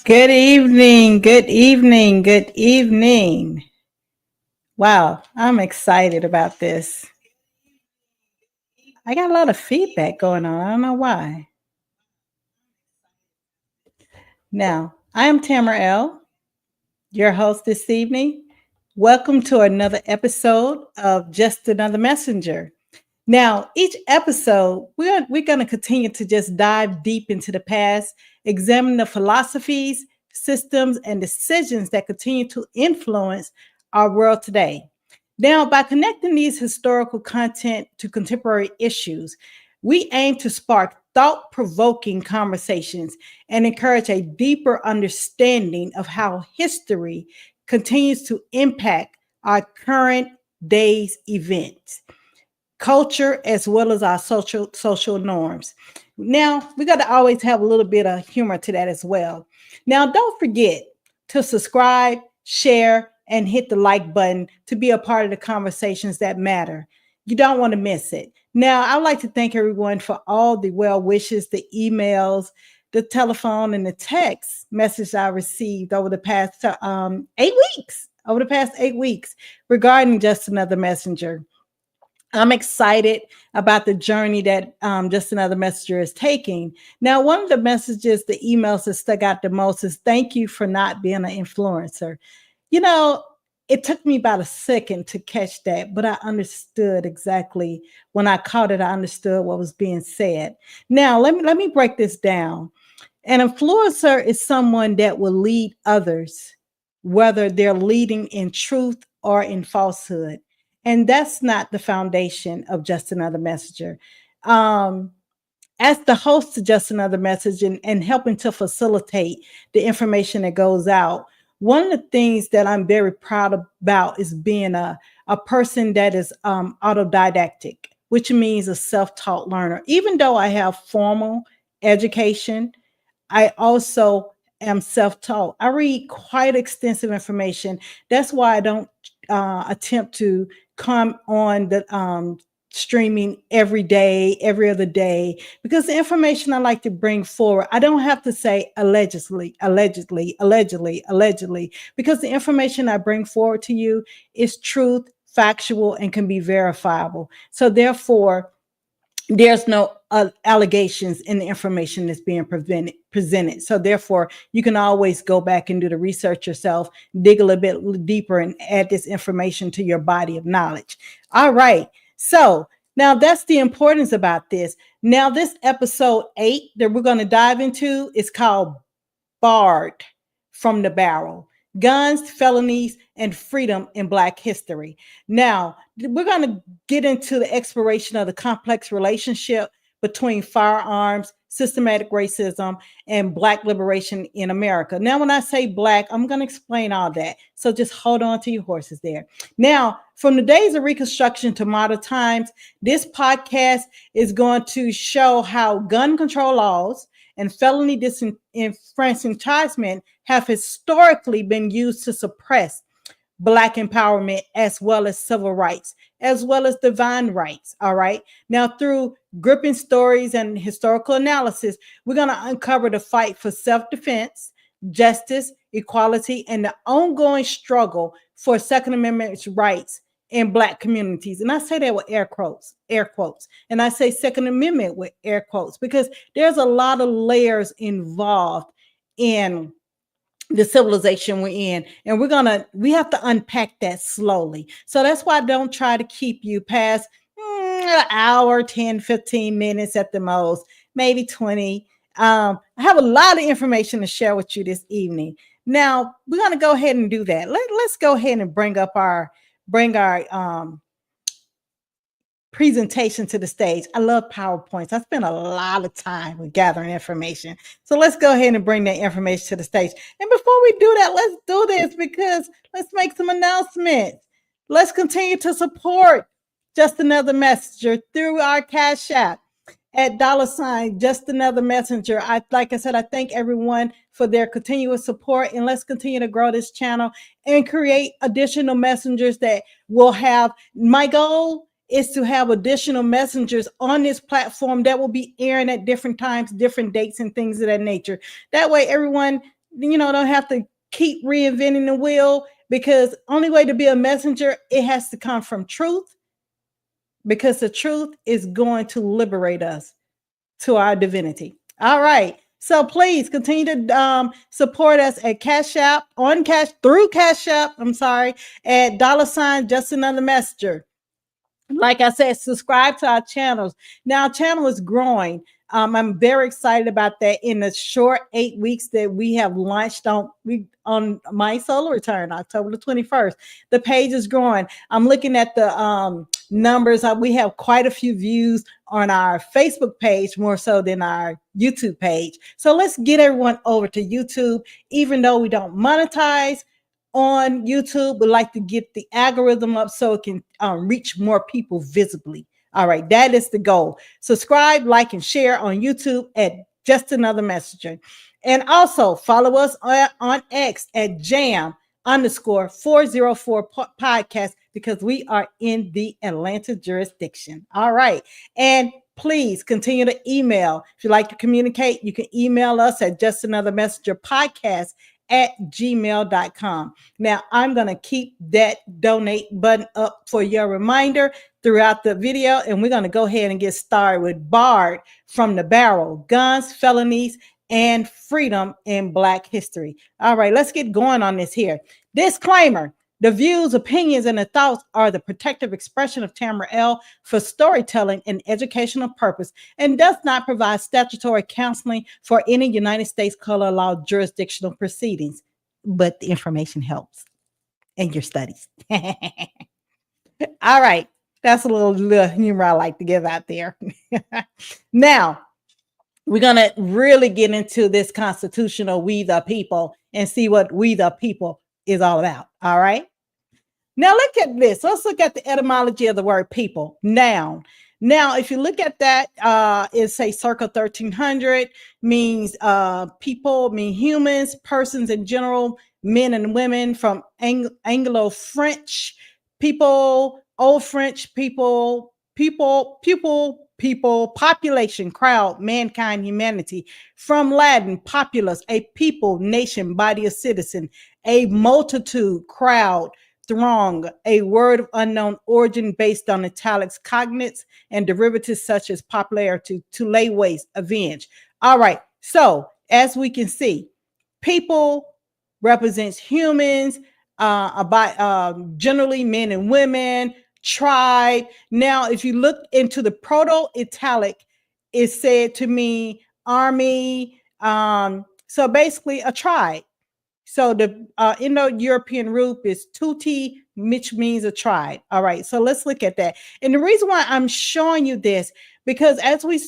Good evening, good evening, good evening. Wow, I'm excited about this. I got a lot of feedback going on. I don't know why. Now, I am Tamara L., your host this evening. Welcome to another episode of Just Another Messenger. Now, each episode, we're going to continue to just dive deep into the past, examine the philosophies, systems, and decisions that continue to influence our world today. Now, by connecting these historical content to contemporary issues, we aim to spark thought provoking conversations and encourage a deeper understanding of how history continues to impact our current day's events, culture, as well as our social norms. Now, we got to always have a little bit of humor to that as well. Now, don't forget to subscribe, share, and hit the like button to be a part of the conversations that matter. You don't want to miss it. Now, I'd like to thank everyone for all the well wishes, the emails, the telephone, and the text message I received over the past 8 weeks. Over the past 8 weeks regarding Just Another Messenger. I'm excited about the journey that Just Another Messenger is taking. Now, one of the messages, the emails that stuck out the most is thank you for not being an influencer. You know, it took me about a second to catch that, but I understood exactly when I caught it. I understood what was being said. Now, let me break this down. An influencer is someone that will lead others, whether they're leading in truth or in falsehood. And that's not the foundation of Just Another Messenger. Um, as the host to Just Another Message and helping to facilitate the information that goes out, one of the things that I'm very proud about is being a person that is autodidactic, which means a self-taught learner. Even though I have formal education, I also am self-taught. I read quite extensive information. That's why I don't attempt to come on the streaming every day, every other day, because the information I like to bring forward, I don't have to say allegedly, because the information I bring forward to you is truth, factual, and can be verifiable. So therefore, there's no allegations in the information that's being presented. So therefore, you can always go back and do the research yourself, dig a little bit deeper, and add this information to your body of knowledge. All right. So now that's the importance about this. Now, this episode 8 that we're going to dive into is called Barred from the Barrel: Guns, Felonies, and Freedom in Black History. Now, we're going to get into the exploration of the complex relationship between firearms, systematic racism, and Black liberation in America. Now, when I say Black, I'm going to explain all that. So just hold on to your horses there. Now, from the days of Reconstruction to modern times, this podcast is going to show how gun control laws and felony disenfranchisement have historically been used to suppress Black empowerment, as well as civil rights, as well as divine rights. All right. Now, through gripping stories and historical analysis, we're going to uncover the fight for self-defense, justice, equality, and the ongoing struggle for Second Amendment rights in Black communities. And I say that with air quotes. And I say Second Amendment with air quotes, because there's a lot of layers involved in the civilization we're in, and we have to unpack that slowly. So that's why I don't try to keep you past an hour, 10, 15 minutes at the most, maybe 20. I have a lot of information to share with you this evening. Now we're going to go ahead and do that. Let's go ahead and bring our presentation to the stage. I love PowerPoints. I spend a lot of time with gathering information. So let's go ahead and bring that information to the stage. And before we do that, let's do this, because let's make some announcements. Let's continue to support Just Another Messenger through our Cash App at $ Just Another Messenger. Like I said, I thank everyone for their continuous support, and let's continue to grow this channel and create additional messengers that will have. My goal is to have additional messengers on this platform that will be airing at different times, different dates, and things of that nature. That way, everyone, don't have to keep reinventing the wheel, because only way to be a messenger, it has to come from truth, because the truth is going to liberate us to our divinity. All right. So please continue to support us at Cash App, through Cash App. I'm sorry, at $ just another messenger. Like I said, subscribe to our channels. Now, our channel is growing. I'm very excited about that. In the short 8 weeks that we have launched on my solo return, October the 21st, the page is growing. I'm looking at the numbers. We have quite a few views on our Facebook page, more so than our YouTube page. So let's get everyone over to YouTube. Even though we don't monetize on YouTube, we like to get the algorithm up so it can reach more people visibly. All right, that is the goal. Subscribe, like, and share on YouTube at Just Another Messenger. And also follow us on X at jam_404 podcast, because we are in the Atlanta jurisdiction. All right. And please continue to email. If you like to communicate, you can email us at justanothermessengerpodcast@gmail.com. Now, I'm going to keep that donate button up for your reminder throughout the video, and we're going to go ahead and get started with Barred from the Barrel: Guns, Felonies, and Freedom in Black History. All right, let's get going on this here. Disclaimer: the views, opinions, and the thoughts are the protective expression of Tamara L. for storytelling and educational purpose, and does not provide statutory counseling for any United States color law jurisdictional proceedings. But the information helps in your studies. All right. That's a little humor I like to give out there. Now, we're going to really get into this constitutional We the People and see what We the People is all about. All right. Now look at this. Let's look at the etymology of the word people. Noun. Now, if you look at that, it say circa 1300 means people, mean humans, persons in general, men and women, from Anglo-French people, Old French people, population, crowd, mankind, humanity. From Latin, populus, a people, nation, body of citizen, a multitude, crowd, throng, a word of unknown origin based on italics, cognates, and derivatives such as popularity, to lay waste, avenge. All right. So as we can see, people represents humans, generally men and women, tribe. Now, if you look into the Proto-Italic, it's said to mean army. So basically a tribe. So the Indo-European root is tutti, which means a tribe. All right, so let's look at that. And the reason why I'm showing you this, because as we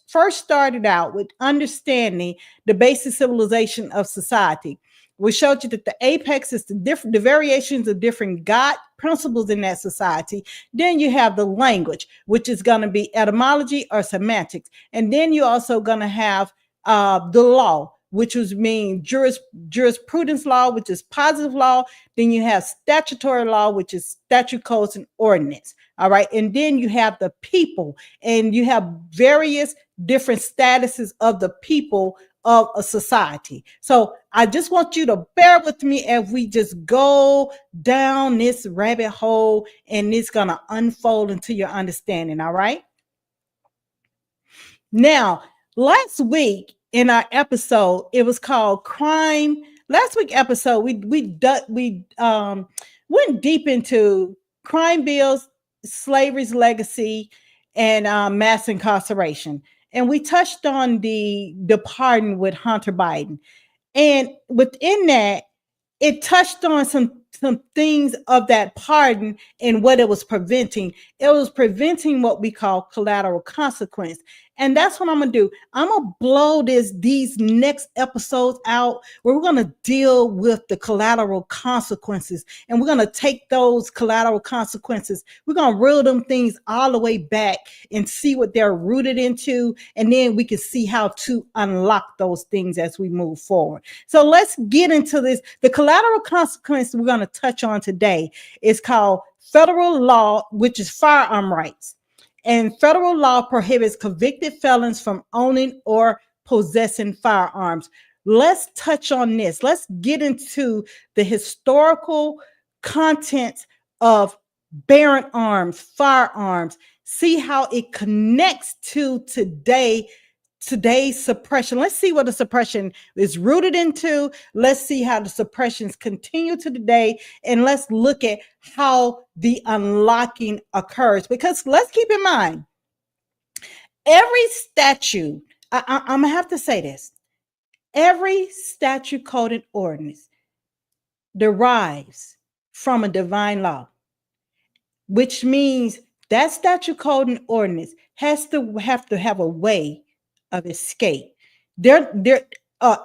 first started out with understanding the basic civilization of society, we showed you that the apex is the variations of different God principles in that society. Then you have the language, which is going to be etymology or semantics. And then you're also going to have the law, which was mean jurisprudence law, which is positive law. Then you have statutory law, which is statute, codes, and ordinance. All right. And then you have the people, and you have various different statuses of the people of a society. So I just want you to bear with me as we just go down this rabbit hole, and it's going to unfold into your understanding. All right. Now, last week in our episode, it was called Crime. Last week episode, we went deep into crime bills, slavery's legacy, and mass incarceration. And we touched on the pardon with Hunter Biden. And within that, it touched on some things of that pardon and what it was preventing. It was preventing what we call collateral consequence. And that's what I'm going to do. I'm going to blow these next episodes out where we're going to deal with the collateral consequences. And we're going to take those collateral consequences. We're going to reel them things all the way back and see what they're rooted into. And then we can see how to unlock those things as we move forward. So let's get into this. The collateral consequence we're going to touch on today is called federal law, which is firearm rights. And federal law prohibits convicted felons from owning or possessing firearms. let's touch on this. Let's get into the historical content of bearing arms, firearms, see how it connects to today's suppression. Let's see what the suppression is rooted into. Let's see how the suppressions continue to today. And let's look at how the unlocking occurs. Because let's keep in mind, every statute, I'm going to have to say this, every statute, code, and ordinance derives from a divine law, which means that statute, code, and ordinance has to have a way of escape.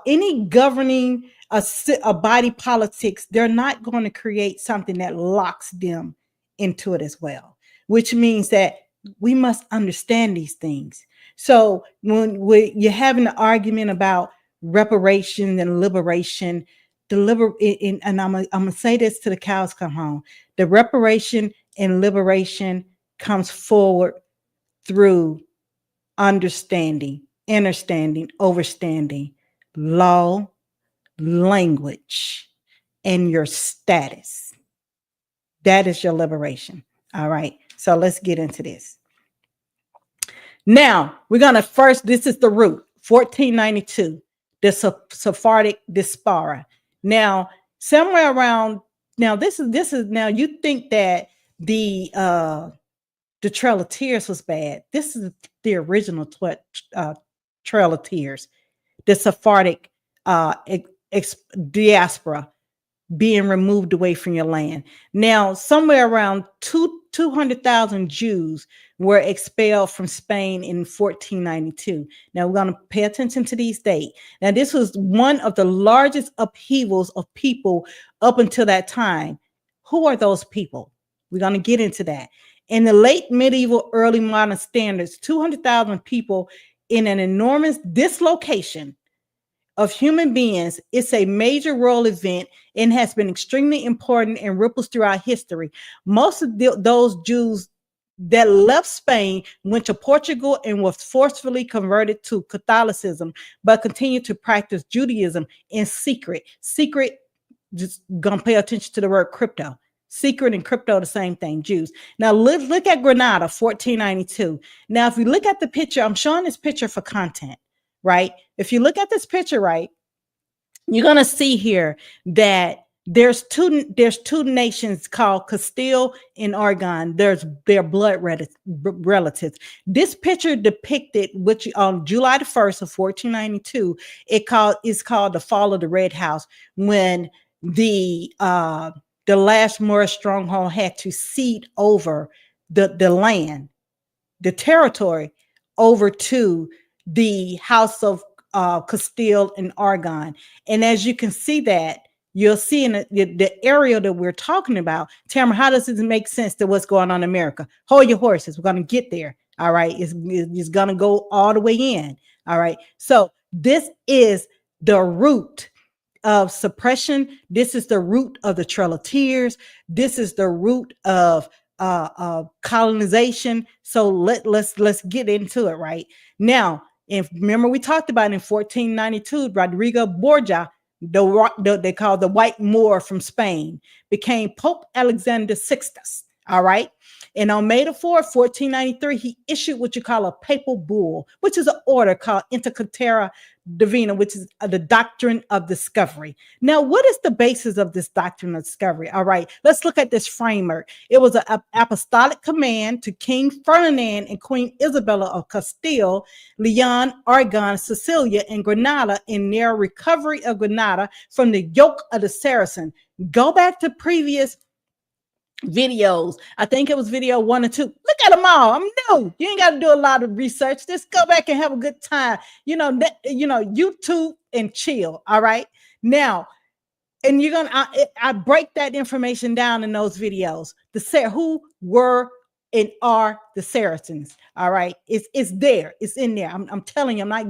Any governing a body politics, they're not going to create something that locks them into it as well, which means that we must understand these things. So when you're having an argument about reparation and liberation, and I'm gonna say this till the cows come home, the reparation and liberation comes forward through understanding, understanding, overstanding law, language, and your status. That is your liberation. All right. So let's get into this. Now we're gonna first. This is the root. 1492. The Sephardic diaspora. Now somewhere around. Now this is. Now you think that the Trail of Tears was bad. This is the original Trail of Tears, the Sephardic diaspora being removed away from your land. Now, somewhere around 200,000 Jews were expelled from Spain in 1492. Now, we're going to pay attention to these dates. Now, this was one of the largest upheavals of people up until that time. Who are those people? We're going to get into that. In the late medieval, early modern standards, 200,000 people in an enormous dislocation of human beings. It's a major world event and has been extremely important and ripples throughout history. Most of those Jews that left Spain went to Portugal and were forcefully converted to Catholicism, but continued to practice Judaism in secret. Secret, just gonna pay attention to the word crypto. Secret and crypto, the same thing, Jews. Now, look at Granada, 1492. Now, if you look at the picture, I'm showing this picture for content, right? If you look at this picture, right, you're going to see here that there's two nations called Castile and Aragon. Their blood relatives. This picture depicted, which on July the 1st of 1492, is called the Fall of the Red House, when the last Moorish stronghold had to cede over the land, the territory, over to the House of Castile and Aragon. And as you can see that, you'll see in the area that we're talking about. Tamara, how does this make sense to what's going on in America? Hold your horses. We're going to get there. All right. It's going to go all the way in. All right. So this is the root of suppression. This is the root of the Trail of Tears. This is the root of colonization. So let's get into it right now. And remember, we talked about in 1492, Rodrigo Borgia, they call the White Moor from Spain, became Pope Alexander Sixtus. All right. And on May the 4th, 1493, he issued what you call a papal bull, which is an order called Intercatera Divina, which is the doctrine of discovery. Now, what is the basis of this doctrine of discovery? All right, let's look at this framework. It was an apostolic command to King Ferdinand and Queen Isabella of Castile, Leon, Aragon, Sicilia, and Granada in their recovery of Granada from the yoke of the Saracen. Go back to previous videos. I think it was video 1 and 2. Look at them all. I'm new. You ain't got to do a lot of research. Just go back and have a good time. YouTube and chill. All right. Now, and I break that information down in those videos. Who were and are the Saracens. All right. It's there. It's in there. I'm telling you, I'm not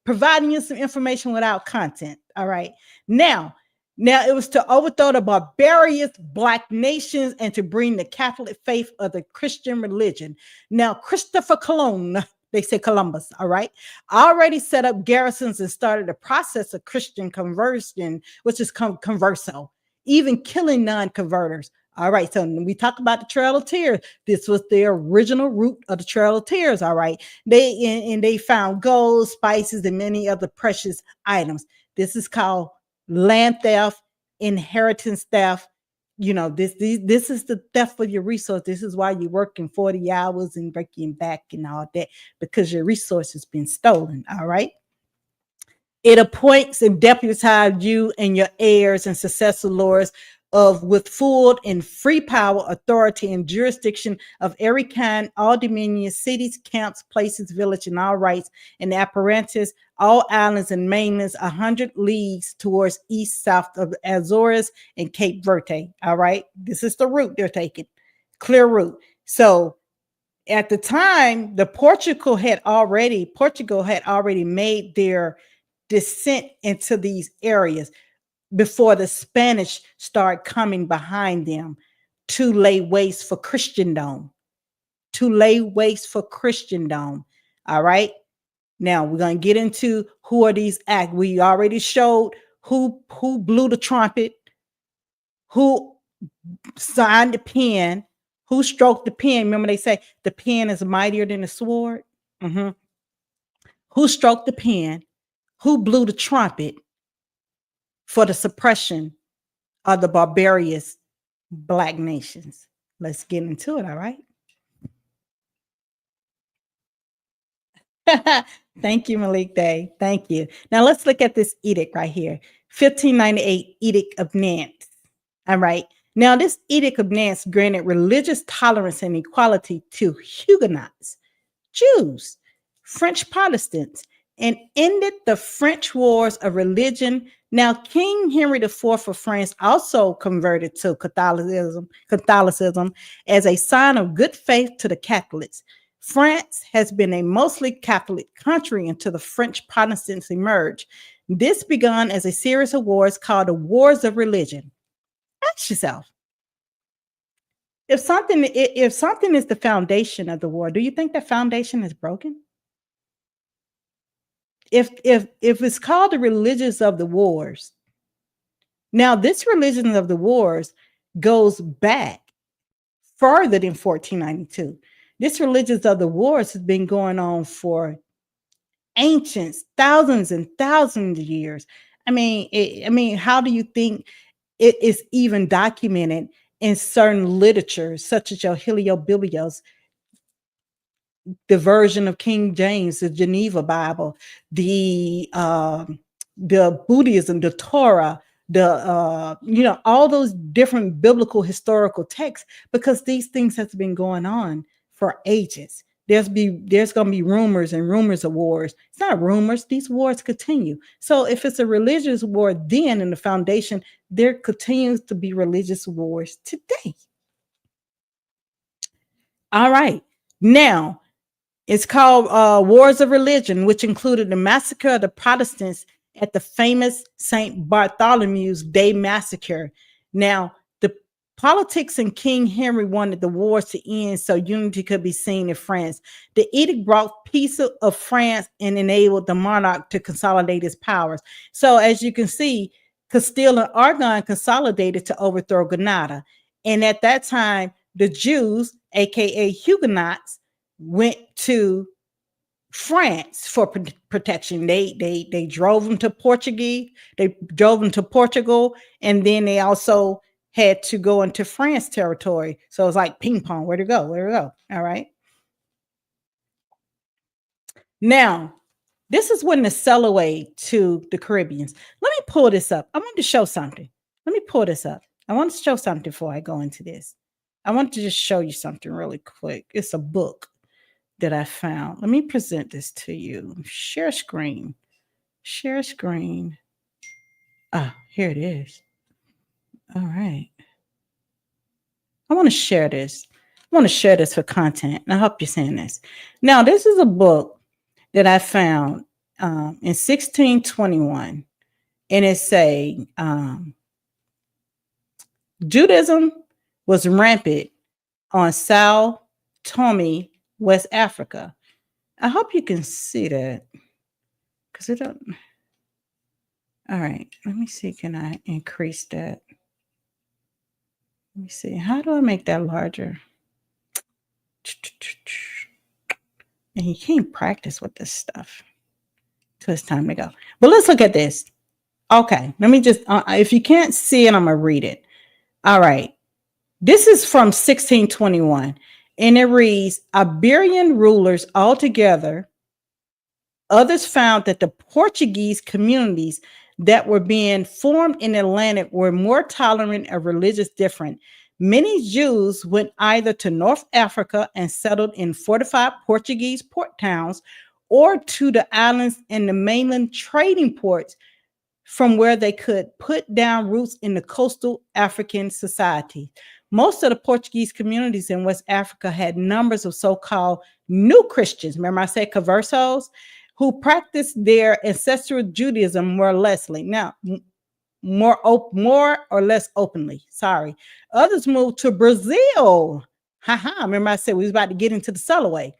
providing you some information without content. All right. Now, it was to overthrow the barbarous Black nations and to bring the Catholic faith of the Christian religion. Now, Christopher Cologne, they say Columbus, all right, already set up garrisons and started the process of Christian conversion, which is converso, even killing non-converters. All right, so when we talk about the Trail of Tears, this was the original route of the Trail of Tears. All right, they found gold, spices, and many other precious items. This is called land theft, inheritance theft. This is the theft of your resource. This is why you're working 40 hours and breaking back and all that, because your resource has been stolen. All right. It appoints and deputizes you and your heirs and successor lords with full and free power, authority, and jurisdiction of every kind, all dominions, cities, camps, places, village, and all rights and apparatus, all islands and mainlands, 100 leagues towards east, south of Azores and Cape Verde. All right. This is the route they're taking. Clear route. So at the time, Portugal had already made their descent into these areas before the Spanish started coming behind them to lay waste for Christendom. All right. Now we're going to get into who are these acts. We already showed who blew the trumpet, who signed the pen, who stroked the pen. Remember they say the pen is mightier than the sword. Mm-hmm. Who stroked the pen, who blew the trumpet for the suppression of the barbarous Black nations. Let's get into it, all right? Thank you, Malik Day. Thank you. Now let's look at this edict right here. 1598 Edict of Nantes. All right. Now this Edict of Nantes granted religious tolerance and equality to Huguenots, Jews, French Protestants, and ended the French wars of religion. Now, King Henry IV of France also converted to Catholicism as a sign of good faith to the Catholics. France has been a mostly Catholic country until the French Protestants emerged. This began as a series of wars called the Wars of Religion. Ask yourself, if something is the foundation of the war, do you think that foundation is broken? If it's called the religions of the wars, now this religion of the wars goes back further than 1492. This religions of the wars has been going on for ancients, thousands and thousands of years. I mean, how do you think it is even documented in certain literature, such as your Heliobiblios, the version of King James, the Geneva Bible, the Buddhism, the Torah, all those different biblical historical texts, because these things have been going on for ages. There's going to be rumors and rumors of wars. It's not rumors. These wars continue. So if it's a religious war then in the foundation, there continues to be religious wars today. All right. Now, it's called Wars of Religion, which included the massacre of the Protestants at the famous St. Bartholomew's Day Massacre. Now, the politics and King Henry wanted the wars to end so unity could be seen in France. The edict brought peace of France and enabled the monarch to consolidate his powers. So as you can see, Castile and Aragon consolidated to overthrow Granada. And at that time, the Jews, aka Huguenots, went to France for protection. They drove them to Portugal. They drove them to Portugal, and then they also had to go into France territory. So it's like ping pong. Where to go? All right. Now, this is when the sail away to the Caribbeans. Let me pull this up. I want to show something. Let me pull this up. I want to show something before I go into this. I want to just show you something really quick. It's a book that I found. Let me present this to you. Share screen. Ah, here it is. All right. I want to share this. For content. And I hope you're seeing this. Now, this is a book that I found in 1621. And it say Judaism was rampant on Sao Tome, West Africa. I hope you can see that because it don't. All right, let me see. Can I increase that? Let me see. How do I make that larger? And you can't practice with this stuff. So it's time to go. But let's look at this. Okay, let me just, if you can't see it, I'm going to read it. All right. This is from 1621, and it reads, Iberian rulers altogether, others found that the Portuguese communities that were being formed in Atlantic were more tolerant of religious difference. Many Jews went either to North Africa and settled in fortified Portuguese port towns or to the islands and the mainland trading ports from where they could put down roots in the coastal African society. Most of the Portuguese communities in West Africa had numbers of so-called new Christians. Remember I said conversos, who practiced their ancestral Judaism more or less. Now, more or less openly. Sorry. Others moved to Brazil. Remember I said we was about to get into the Selaway,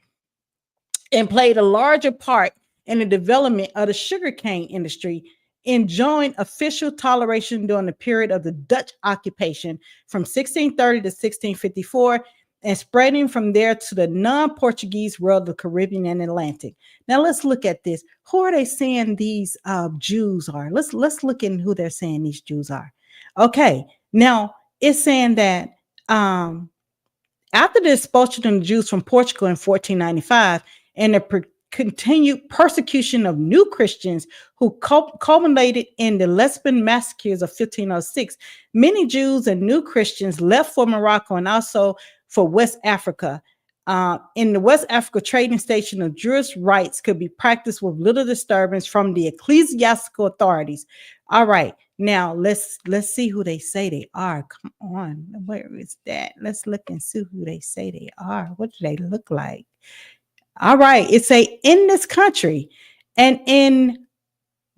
and played a larger part in the development of the sugarcane industry, enjoying official toleration during the period of the Dutch occupation from 1630 to 1654, and spreading from there to the non-Portuguese world of the Caribbean and Atlantic. Now let's look at this. Who are they saying these Jews are? Let's look in who they're saying these Jews are. Okay, now it's saying that after the expulsion of the Jews from Portugal in 1495 and the continued persecution of new Christians who culminated in the Lesbian massacres of 1506, many Jews and new Christians left for Morocco and also for West Africa. In the West Africa trading station of Jewish rights could be practiced with little disturbance from the ecclesiastical authorities. All right, now let's see who they say they are. Come on, where is that? Let's look and see who they say they are. What do they look like? All right, it's in this country and in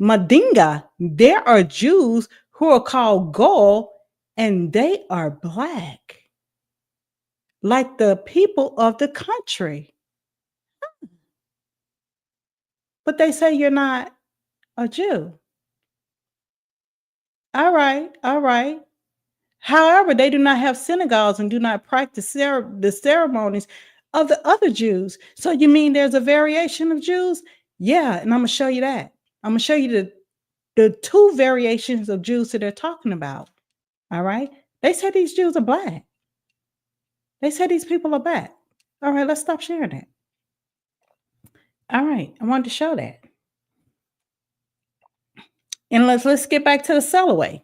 Madinga, there are Jews who are called Gol, and they are black, like the people of the country. But they say you're not a Jew. All right, all right. However, they do not have synagogues and do not practice the ceremonies of the other Jews. So you mean there's a variation of Jews? Yeah, and I'm going to show you that. I'm going to show you the two variations of Jews that they're talking about. All right. They say these Jews are black. They say these people are black. All right, let's stop sharing that. All right, I wanted to show that. And let's get back to the Selaway.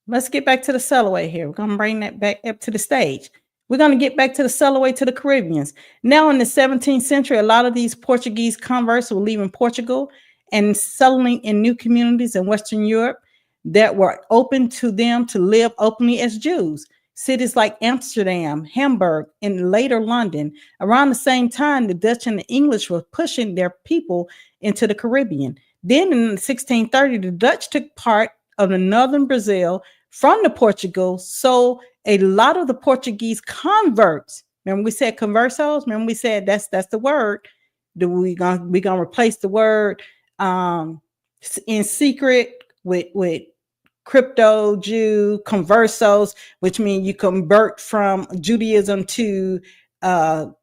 Let's get back to the Selaway here. We're going to bring that back up to the stage. We're going to get back to the Selaway to the Caribbeans. Now in the 17th century, a lot of these Portuguese converts were leaving Portugal and settling in new communities in Western Europe that were open to them to live openly as Jews. Cities like Amsterdam, Hamburg, and later London. Around the same time, the Dutch and the English were pushing their people into the Caribbean. Then in 1630, the Dutch took part of the northern Brazil from the Portugal. So a lot of the Portuguese converts, remember we said conversos? Remember we said that's the word. We're gonna replace the word in secret with crypto Jew conversos, which means you convert from Judaism to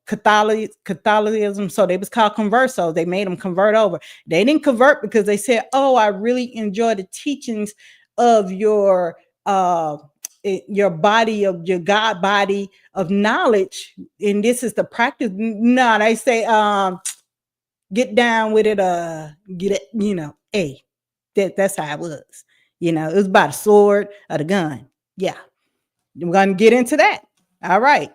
Catholicism. So they was called conversos. They made them convert over. They didn't convert because they said, oh, I really enjoy the teachings of your body, of your God body of knowledge, and this is the practice. No, they say get down with it, get it, that's how it was. It was by the sword or the gun. Yeah, we're gonna get into that. All right.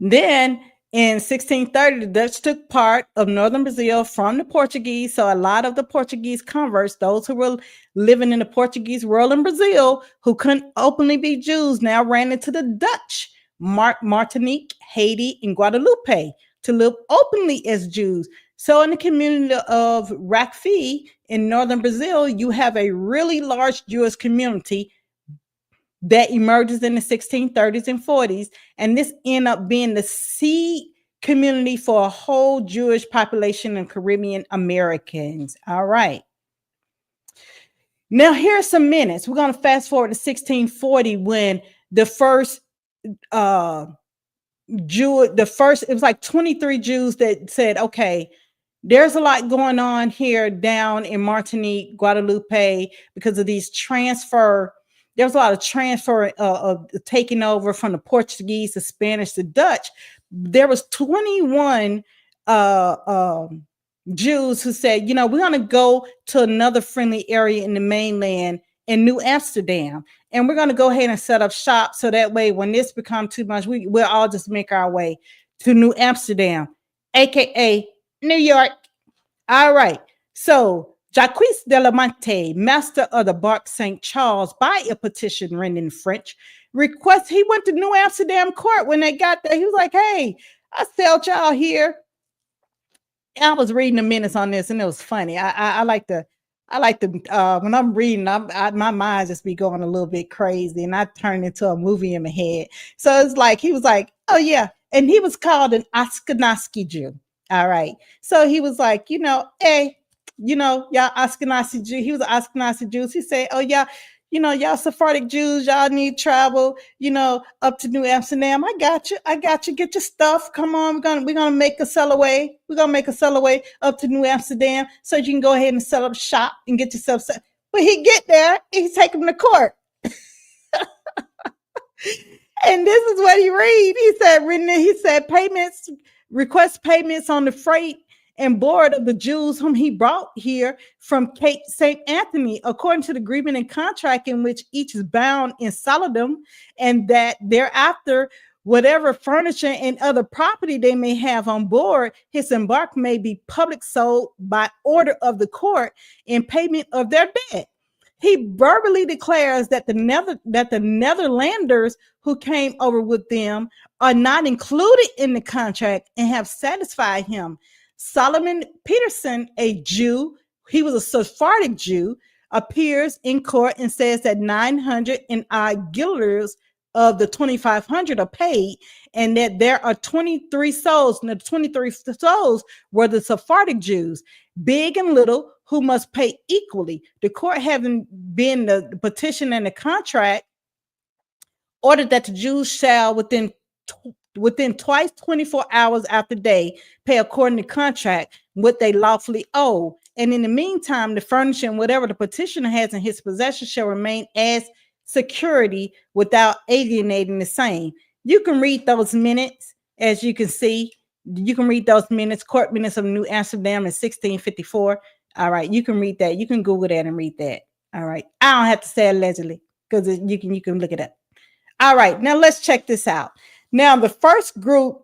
Then in 1630, the Dutch took part of northern Brazil from the Portuguese. So a lot of the Portuguese converts, those who were living in the Portuguese world in Brazil, who couldn't openly be Jews, now ran into the Dutch, Martinique, Haiti, and Guadeloupe to live openly as Jews. So in the community of Recife in northern Brazil, you have a really large Jewish community that emerges in the 1630s and 40s. And this ended up being the seed community for a whole Jewish population and Caribbean Americans. All right. Now, here are some minutes. We're going to fast forward to 1640 when the first it was like 23 Jews that said, okay, there's a lot going on here down in Martinique, Guadeloupe, because of these transfer. There was a lot of transfer of taking over from the Portuguese to Spanish to Dutch. There was 21 Jews who said, we're going to go to another friendly area in the mainland in New Amsterdam, and we're going to go ahead and set up shop so that way when this becomes too much, we'll all just make our way to New Amsterdam, aka New York. All right. So Jacques de la Monte, master of the bark St. Charles, by a petition written in French, he went to New Amsterdam court when they got there. He was like, hey, I sailed y'all here. I was reading the minutes on this and it was funny. I like to when I'm reading, my mind just be going a little bit crazy and I turn into a movie in my head. So it's like, he was like, oh yeah. And he was called an Ashkenazi Jew. All right. So he was like, hey, y'all Ashkenazi Jew. He was an Ashkenazi Jew. He said, oh yeah, y'all Sephardic Jews, y'all need travel, up to New Amsterdam. I got you. Get your stuff. Come on. We're gonna make a sail away. We're gonna make a sail away up to New Amsterdam so you can go ahead and set up shop and get yourself set. But he get there, he's taking him to court. And this is what he read. He said request payments on the freight and board of the Jews whom he brought here from Cape St. Anthony, according to the agreement and contract in which each is bound in solidum, and that thereafter, whatever furniture and other property they may have on board, his embark may be public sold by order of the court in payment of their debt. He verbally declares that the Netherlanders who came over with them are not included in the contract and have satisfied him. Solomon Peterson, a Jew, he was a Sephardic Jew, appears in court and says that 900 and odd guilders of the 2,500 are paid, and that there are 23 souls, and the 23 souls were the Sephardic Jews, big and little, who must pay equally. The court, having been the petition and the contract, ordered that the Jews shall within twice 24 hours after day pay according to contract what they lawfully owe. And in the meantime, the furniture and whatever the petitioner has in his possession shall remain as security without alienating the same. You can read those minutes, as you can see. You can read those minutes, court minutes of New Amsterdam in 1654. All right, you can read that. You can Google that and read that. All right, I don't have to say allegedly because you can look it up. All right, now let's check this out. Now, the first group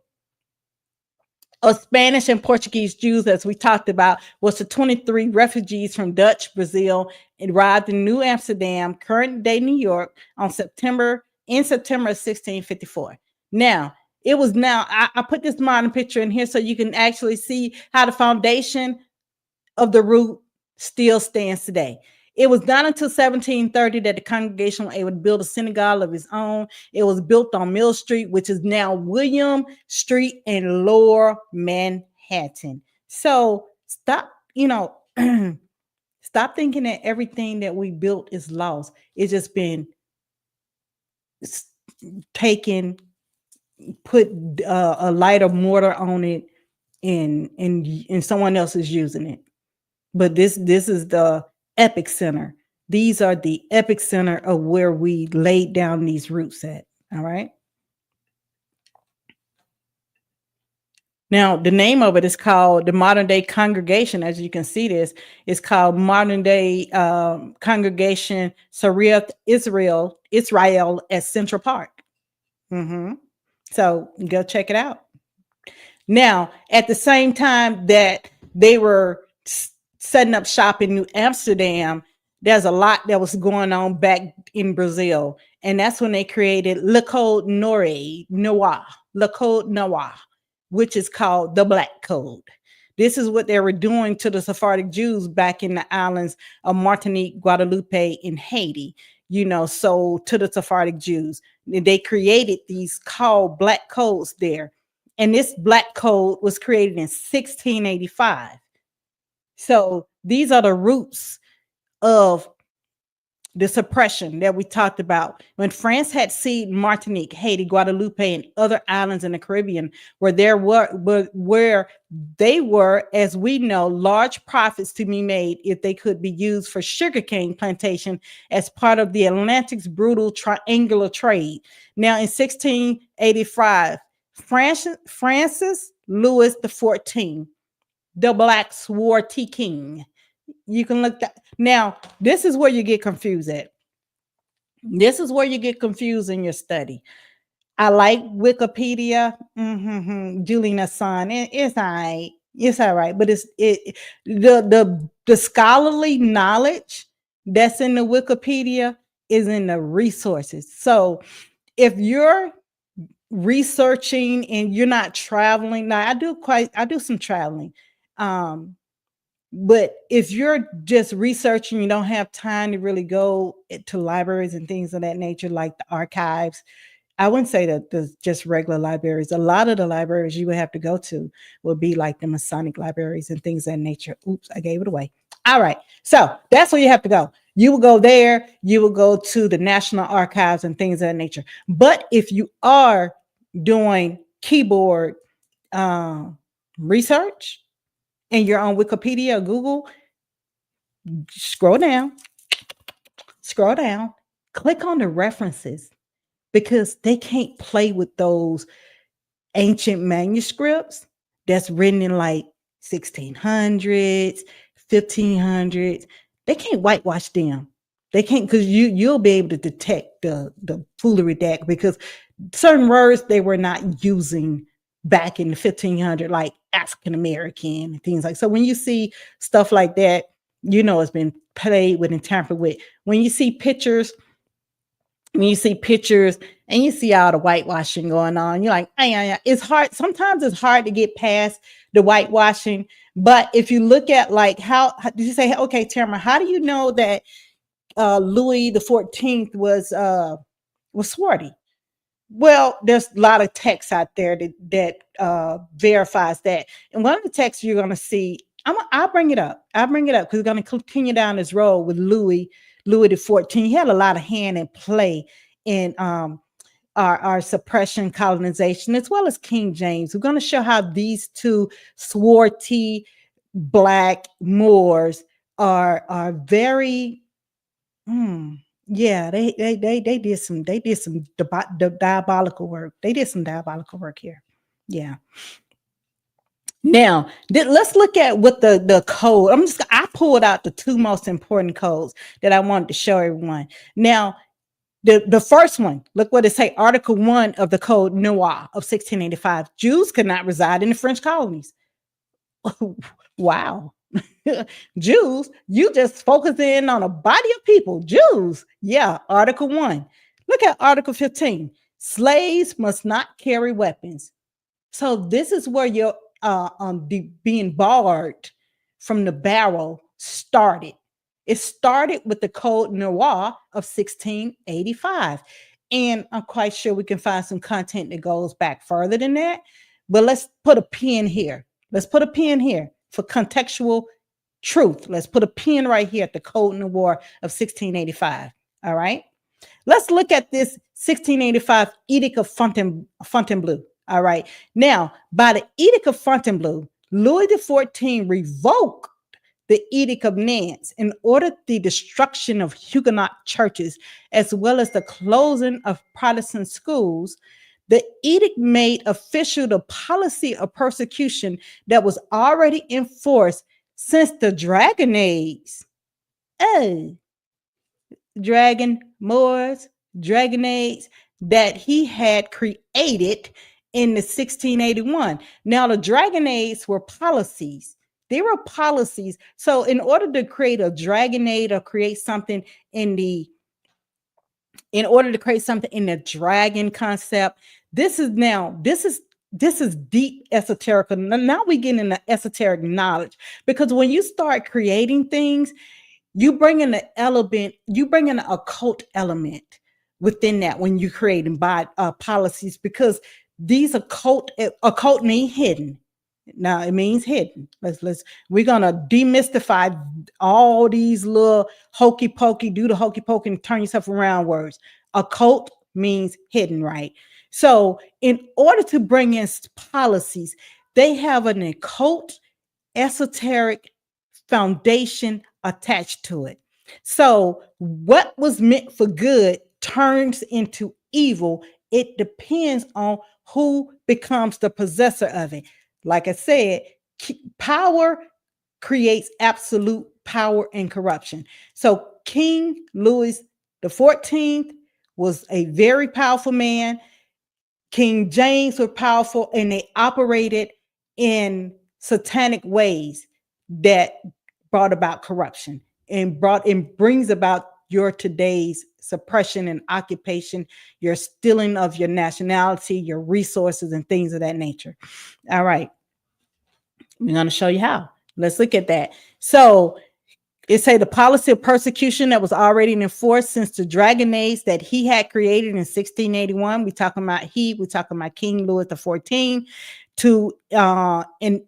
of Spanish and Portuguese Jews, as we talked about, was the 23 refugees from Dutch Brazil and arrived in New Amsterdam, current day New York, in September of 1654. Now, I put this modern picture in here so you can actually see how the foundation of the root still stands today. It was not until 1730 that the congregation was able to build a synagogue of its own. It was built on Mill Street, which is now William Street in Lower Manhattan. So stop thinking that everything that we built is lost. It's just been taken, put a lighter mortar on it, and someone else is using it. But this is the epic center. These are the epic center of where we laid down these roots at. All right. Now, the name of it is called the modern day congregation. As you can see, this is called modern day congregation Sarith Israel at Central Park. So go check it out. Now, at the same time that they were setting up shop in New Amsterdam, there's a lot that was going on back in Brazil. And that's when they created Le Code Noir, which is called the Black Code. This is what they were doing to the Sephardic Jews back in the islands of Martinique, Guadeloupe, and Haiti. So to the Sephardic Jews, they created these called Black Codes there. And this black code was created in 1685. So these are the roots of the suppression that we talked about when France had seized Martinique, Haiti, Guadeloupe, and other islands in the Caribbean, where they were, as we know, large profits to be made if they could be used for sugarcane plantation as part of the Atlantic's brutal triangular trade. Now, in 1685, Francis Louis XIV, the Black Swarthy King. You can look that. Now, this is where you get confused at. This is where you get confused in your study. I like Wikipedia. Julian Assange. It's all right. It's all right. But the scholarly knowledge that's in the Wikipedia is in the resources. So if you're researching and you're not traveling, now I do some traveling. But if you're just researching, you don't have time to really go to libraries and things of that nature, like the archives. I wouldn't say that there's just regular libraries. A lot of the libraries you would have to go to will be like the Masonic libraries and things of that nature. Oops, I gave it away. All right. So that's where you have to go. You will go there. You will go to the National Archives and things of that nature. But if you are doing keyboard research, and you're on Wikipedia or Google, scroll down, click on the references, because they can't play with those ancient manuscripts that's written in like 1600s, 1500s. They can't whitewash them. They can't, because you'll be able to detect the foolery that, because certain words they were not using back in the 1500s, like African American and things like. So when you see stuff like that, it's been played with and tampered with. When you see pictures and you see all the whitewashing going on, you're like, it's hard. Sometimes it's hard to get past the whitewashing. But if you look at like how did you say, okay, Tamara, how do you know that Louis the 14th was swarthy? Well, there's a lot of text out there that verifies that. And one of the texts you're going to see, I'll bring it up. Because we're going to continue down this road with Louis the 14th. He had a lot of hand and play in our suppression, colonization, as well as King James. We're going to show how these two swarthy Black Moors are very. Yeah, they did some diabolical work. They did some diabolical work here. Yeah. Now, let's look at what the code. I pulled out the two most important codes that I wanted to show everyone. Now, the first one, look what it say. Article 1 of the Code Noir of 1685. Jews could not reside in the French colonies. Wow. Jews, you just focus in on a body of people. Jews. Yeah, Article 1. Look at Article 15. Slaves must not carry weapons. So this is where your being barred from the barrel started. It started with the Code Noir of 1685. And I'm quite sure we can find some content that goes back further than that. But let's put a pin here. Let's put a pin here for contextual truth. Let's put a pin right here at the Code Noir of 1685. All right. Let's look at this 1685 Edict of Fontainebleau. All right. Now, by the Edict of Fontainebleau, Louis XIV revoked the Edict of Nantes and ordered the destruction of Huguenot churches, as well as the closing of Protestant schools. The edict made official the policy of persecution that was already in force since the Dragon Age. Dragon Age that he had created in the 1681. Now, the Dragon Age were policies. They were policies. So in order to create a Dragon Age or create something in order to create something in the dragon concept, this is deep esoteric. Now we get into esoteric knowledge, because when you start creating things, you bring in an occult element within that when you're creating policies, because These occult mean hidden. Now it means hidden. We're gonna demystify all these little hokey pokey, do the hokey pokey and turn yourself around words. Occult means hidden, right? So in order to bring in policies, they have an occult, esoteric foundation attached to it. So what was meant for good turns into evil. It depends on who becomes the possessor of it. Like I said, power creates absolute power and corruption. So King Louis the 14th was a very powerful man. King James were powerful, and they operated in satanic ways that brought about corruption and brings about your today's suppression and occupation, your stealing of your nationality, your resources, and things of that nature. All right. We're going to show you how. Let's look at that. So it say the policy of persecution that was already in force since the Dragon Age that he had created in 1681. We're talking about King Louis XIV, to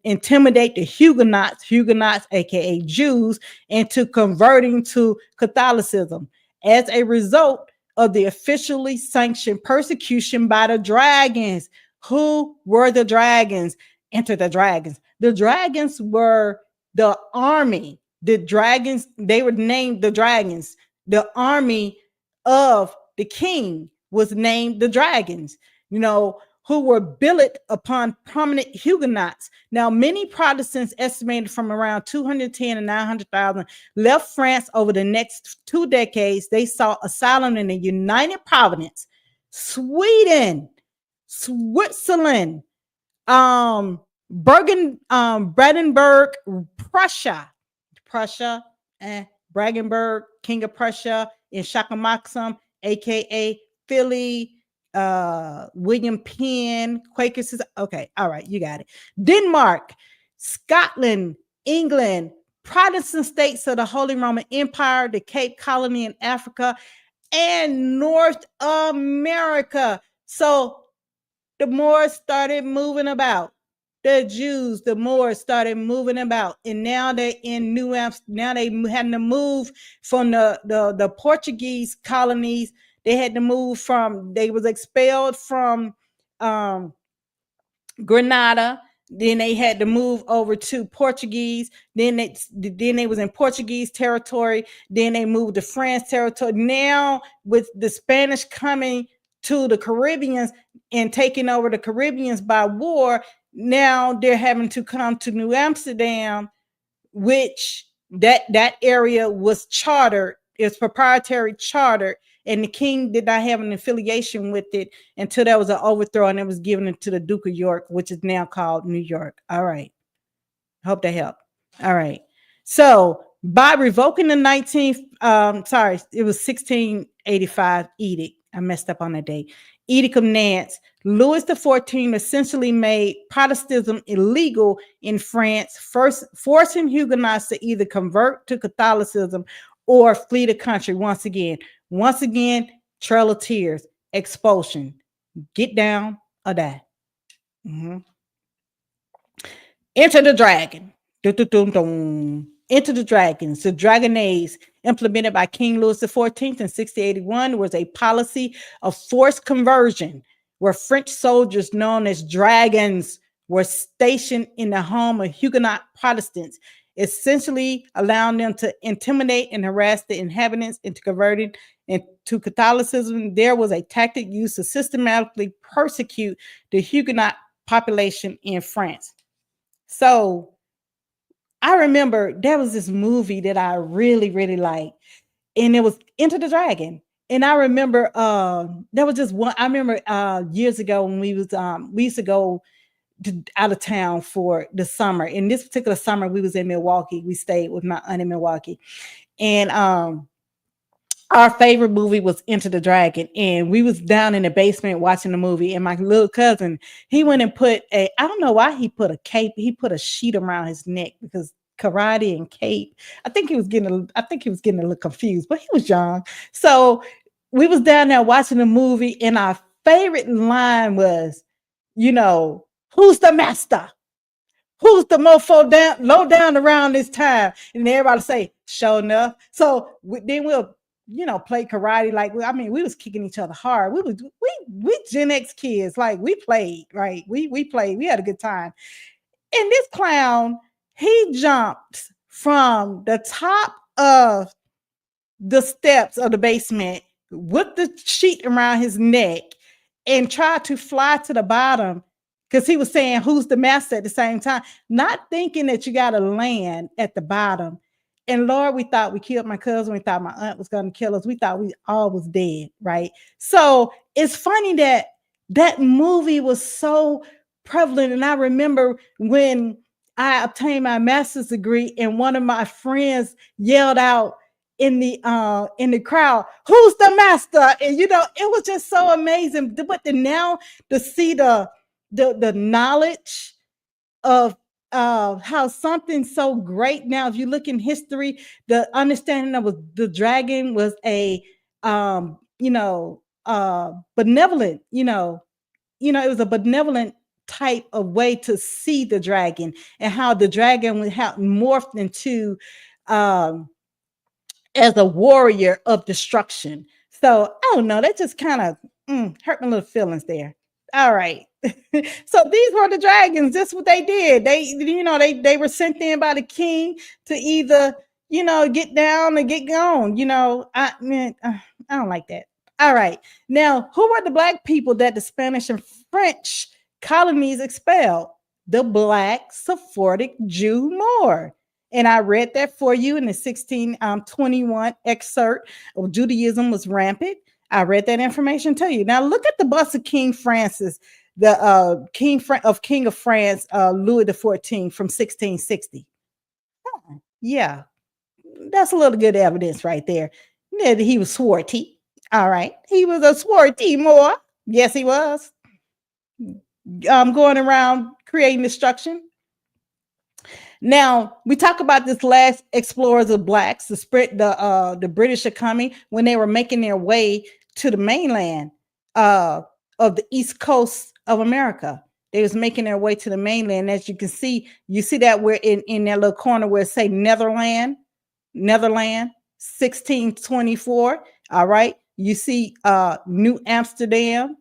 intimidate the Huguenots, aka Jews, into converting to Catholicism as a result of the officially sanctioned persecution by the dragons. Who were the dragons? Enter the dragons. The dragons were the army. The dragons, they were named the dragons. The army of the king was named the dragons, who were billet upon prominent Huguenots. Now, many Protestants, estimated from around 210 and 900,000, left France over the next 2 decades. They sought asylum in the United Province, Sweden, Switzerland, Brandenburg, Prussia, Brandenburg, King of Prussia, in Shakamaxum, aka Philly, William Penn, Quakers. Okay, all right, you got it. Denmark, Scotland, England, Protestant states of the Holy Roman Empire, the Cape Colony in Africa, and North America. So the Moors started moving about. The Jews, the Moors, started moving about, and now they're in New Amsterdam. Now they had to move from the Portuguese colonies. They had to move they was expelled from Grenada. Then they had to move over to Portuguese. Then they was in Portuguese territory. Then they moved to France territory. Now with the Spanish coming to the Caribbeans and taking over the Caribbeans by war, now they're having to come to New Amsterdam, which that area was chartered. It's proprietary chartered, and the king did not have an affiliation with it until there was an overthrow, and it was given to the Duke of York, which is now called New York. All right. Hope that helped. All right. So by revoking the 1685 edict, I messed up on that date, Edict of Nantes, Louis XIV essentially made Protestantism illegal in France, first forcing Huguenots to either convert to Catholicism or flee the country. Once again, Trail of Tears, expulsion, get down or die. Enter the Dragon. Enter the Dragons. The Dragon Age, implemented by King Louis XIV in 1681, was a policy of forced conversion where French soldiers known as dragons were stationed in the home of Huguenot Protestants, essentially allowing them to intimidate and harass the inhabitants into converting into Catholicism. There was a tactic used to systematically persecute the Huguenot population in France. So I remember there was this movie that I really, really liked, and it was Enter the Dragon. And I remember there was just one. I remember years ago when we used to go out of town for the summer. In this particular summer, we was in Milwaukee. We stayed with my aunt in Milwaukee, and our favorite movie was Enter the Dragon. And we was down in the basement watching the movie. And my little cousin, he went and I don't know why he put a cape. He put a sheet around his neck because karate and cape. I think he was getting a little confused, but he was young. So we was down there watching the movie, and our favorite line was, who's the master? Who's the mofo down, low down around this time? And everybody say, sure enough. So then we'll, play karate. Like, I mean, we was kicking each other hard. We Gen X kids, like we played, right? We played, we had a good time. And this clown, he jumped from the top of the steps of the basement with the sheet around his neck and tried to fly to the bottom because he was saying, who's the master at the same time, not thinking that you got to land at the bottom. And Lord, we thought we killed my cousin. We thought my aunt was going to kill us. We thought we all was dead, right? So it's funny that that movie was so prevalent. And I remember when I obtained my master's degree and one of my friends yelled out in the crowd, who's the master? And it was just so amazing. But now to see the knowledge of how something so great, now if you look in history, the understanding of the dragon was a benevolent, it was a benevolent type of way to see the dragon, and how the dragon would have morphed into as a warrior of destruction. So I don't know, that just kind of hurt my little feelings there. All right. So these were the dragons. This is what they did. They were sent in by the king to either, get down or get gone. I don't like that. All right. Now, who were the black people that the Spanish and French colonies expelled? The Black Sephardic Jew Moor. And I read that for you in the 1621 excerpt of Judaism was rampant. I read that information to you. Now look at the bust of King Francis, the King of France, Louis XIV from 1660. Yeah, that's a little good evidence right there. That he was swarthy. All right, he was a swarthy Moor. Yes, he was. Going around creating destruction. Now we talk about this last explorers of blacks, the British are coming when they were making their way to the mainland of the East Coast of America. They was making their way to the mainland. As you can see, that we're in that little corner where it say Netherland, 1624. All right. You see New Amsterdam,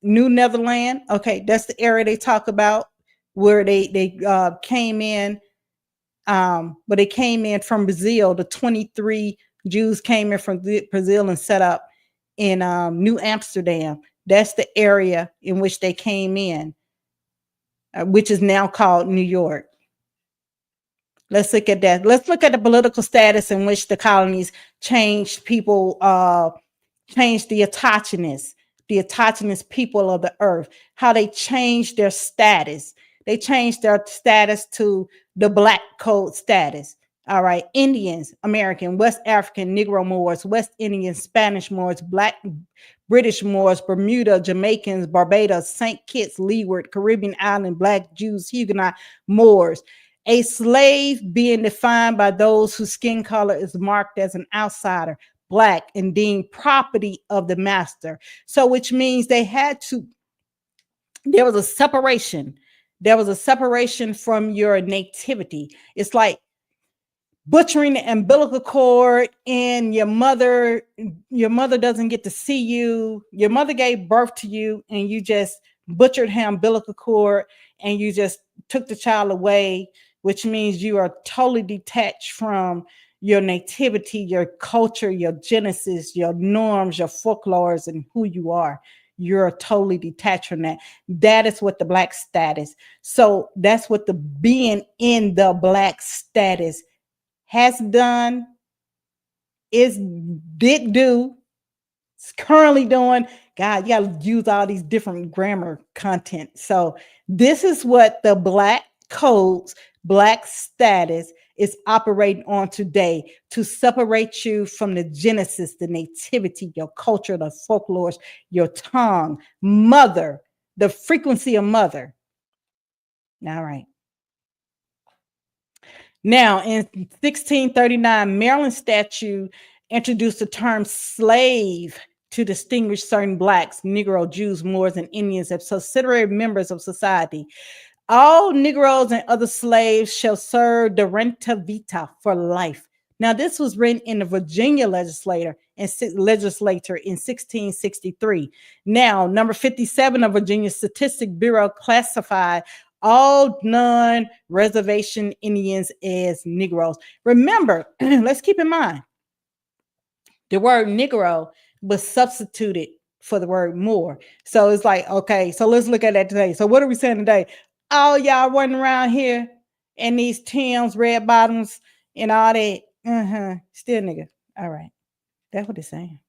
New Netherland. Okay, that's the area they talk about where they came in. But they came in from Brazil. The 23 Jews came in from Brazil and set up in New Amsterdam. That's the area in which they came in, which is now called New York. Let's look at that. Let's look at the political status in which the colonies changed people, changed the autochthonous people of the earth, how they changed their status. They changed their status to the Black Code status. All right. Indians, American, West African, Negro Moors, West Indian, Spanish Moors, Black British Moors, Bermuda, Jamaicans, Barbados, St. Kitts, Leeward, Caribbean Island, Black Jews, Huguenot Moors. A slave being defined by those whose skin color is marked as an outsider, Black, and deemed property of the master. So which means there was a separation. There was a separation from your nativity. It's like butchering the umbilical cord, and your mother doesn't get to see you. Your mother gave birth to you and you just butchered her umbilical cord and you just took the child away, which means you are totally detached from your nativity, your culture, your genesis, your norms, your folklores, and who you are. You're totally detached from that. That is what the Black status. So that's what the being in the Black status has done, did do, is currently doing. God, you got to use all these different grammar content. So this is what the Black codes, Black status is operating on today, to separate you from the genesis, the nativity, your culture, the folklore, your tongue, mother, the frequency of mother. All right. Now, in 1639, Maryland statute introduced the term slave to distinguish certain blacks, Negro, Jews, Moors, and Indians as subsidiary members of society. All Negroes and other slaves shall serve the renta vita for life. Now, this was written in the Virginia legislature in 1663. Now, number 57 of Virginia Statistic Bureau classified all non-reservation Indians as Negroes. Remember, let's keep in mind, the word Negro was substituted for the word Moor. So it's like, okay, so let's look at that today. So what are we saying today? All y'all running around here in these Tims, red bottoms, and all that. Still nigga. All right. That's what it's saying.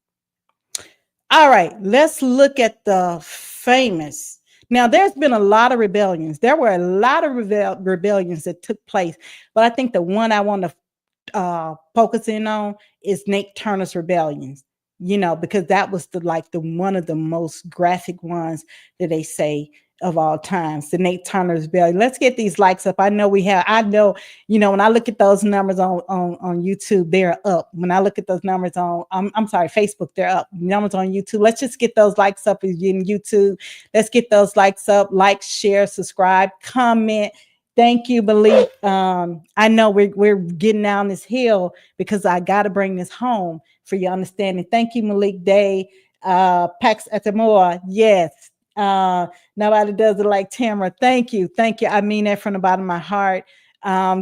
All right. Let's look at the famous. Now, there's been a lot of rebellions. There were a lot of rebellions that took place. But I think the one I want to focus in on is Nate Turner's rebellions. You know, because that was the one of the most graphic ones that they say of all times, the Nate Turner's rebellion. Let's get these likes up. I know, when I look at those numbers on YouTube, they're up. When I look at those numbers on, I'm sorry, Facebook, they're up. Numbers on YouTube. Let's just get those likes up in YouTube. Let's get those likes up. Like, share, subscribe, comment. Thank you, Malik. I know we're getting down this hill because I got to bring this home for your understanding. Thank you, Malik Day. Pax Atamora. Yes. Nobody does it like Tamara. Thank you. Thank you. I mean that from the bottom of my heart.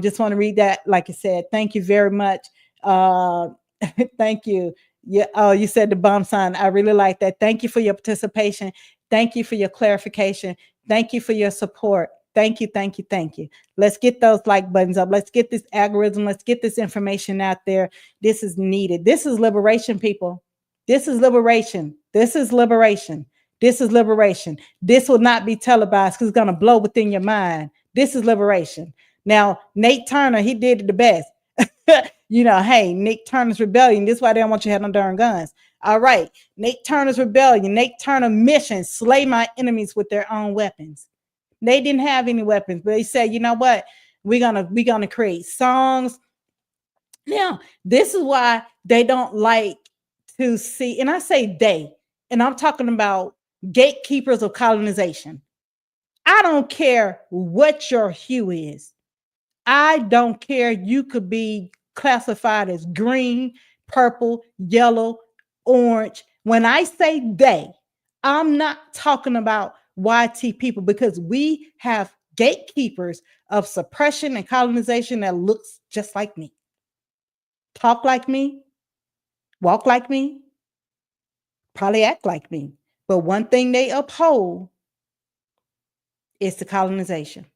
Just want to read that. Like I said, thank you very much. Thank you. Yeah. Oh, you said the bomb sign. I really like that. Thank you for your participation. Thank you for your clarification. Thank you for your support. Thank you, thank you, thank you. Let's get those like buttons up. Let's get this algorithm. Let's get this information out there. This is needed. This is liberation, people. This is liberation. This is liberation. This is liberation. This will not be televised because it's going to blow within your mind. This is liberation. Now, Nate Turner, he did it the best. Hey, Nate Turner's rebellion. This is why they don't want you to have no darn guns. All right. Nate Turner's rebellion. Nate Turner mission, slay my enemies with their own weapons. They didn't have any weapons, but they said, you know what? We're gonna create songs. Now, this is why they don't like to see, and I say they, and I'm talking about gatekeepers of colonization. I don't care what your hue is. I don't care. You could be classified as green, purple, yellow, orange. When I say they, I'm not talking about YT people, because we have gatekeepers of suppression and colonization that looks just like me, talk like me, walk like me, probably act like me. But one thing they uphold is the colonization.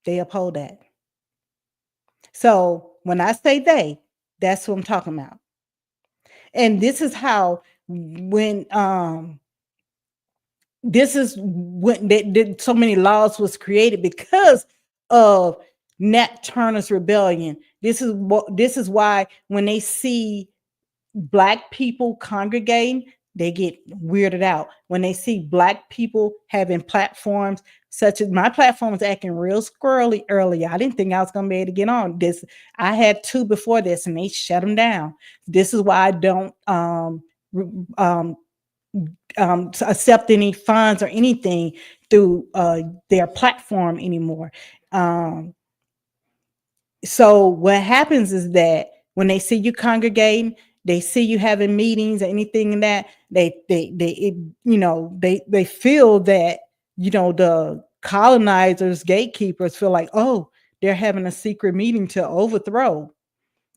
They uphold that. So when I say they, that's what I'm talking about. And this is how, when this is when so many laws was created because of Nat Turner's rebellion. This is why when they see Black people congregating, they get weirded out. When they see Black people having platforms, such as my platform was acting real squirrely earlier. I didn't think I was going to be able to get on this. I had 2 before this and they shut them down. This is why I don't accept any funds or anything through their platform anymore. So what happens is that when they see you congregating, they see you having meetings or anything in that, they feel that, the colonizers, gatekeepers feel like, oh, they're having a secret meeting to overthrow,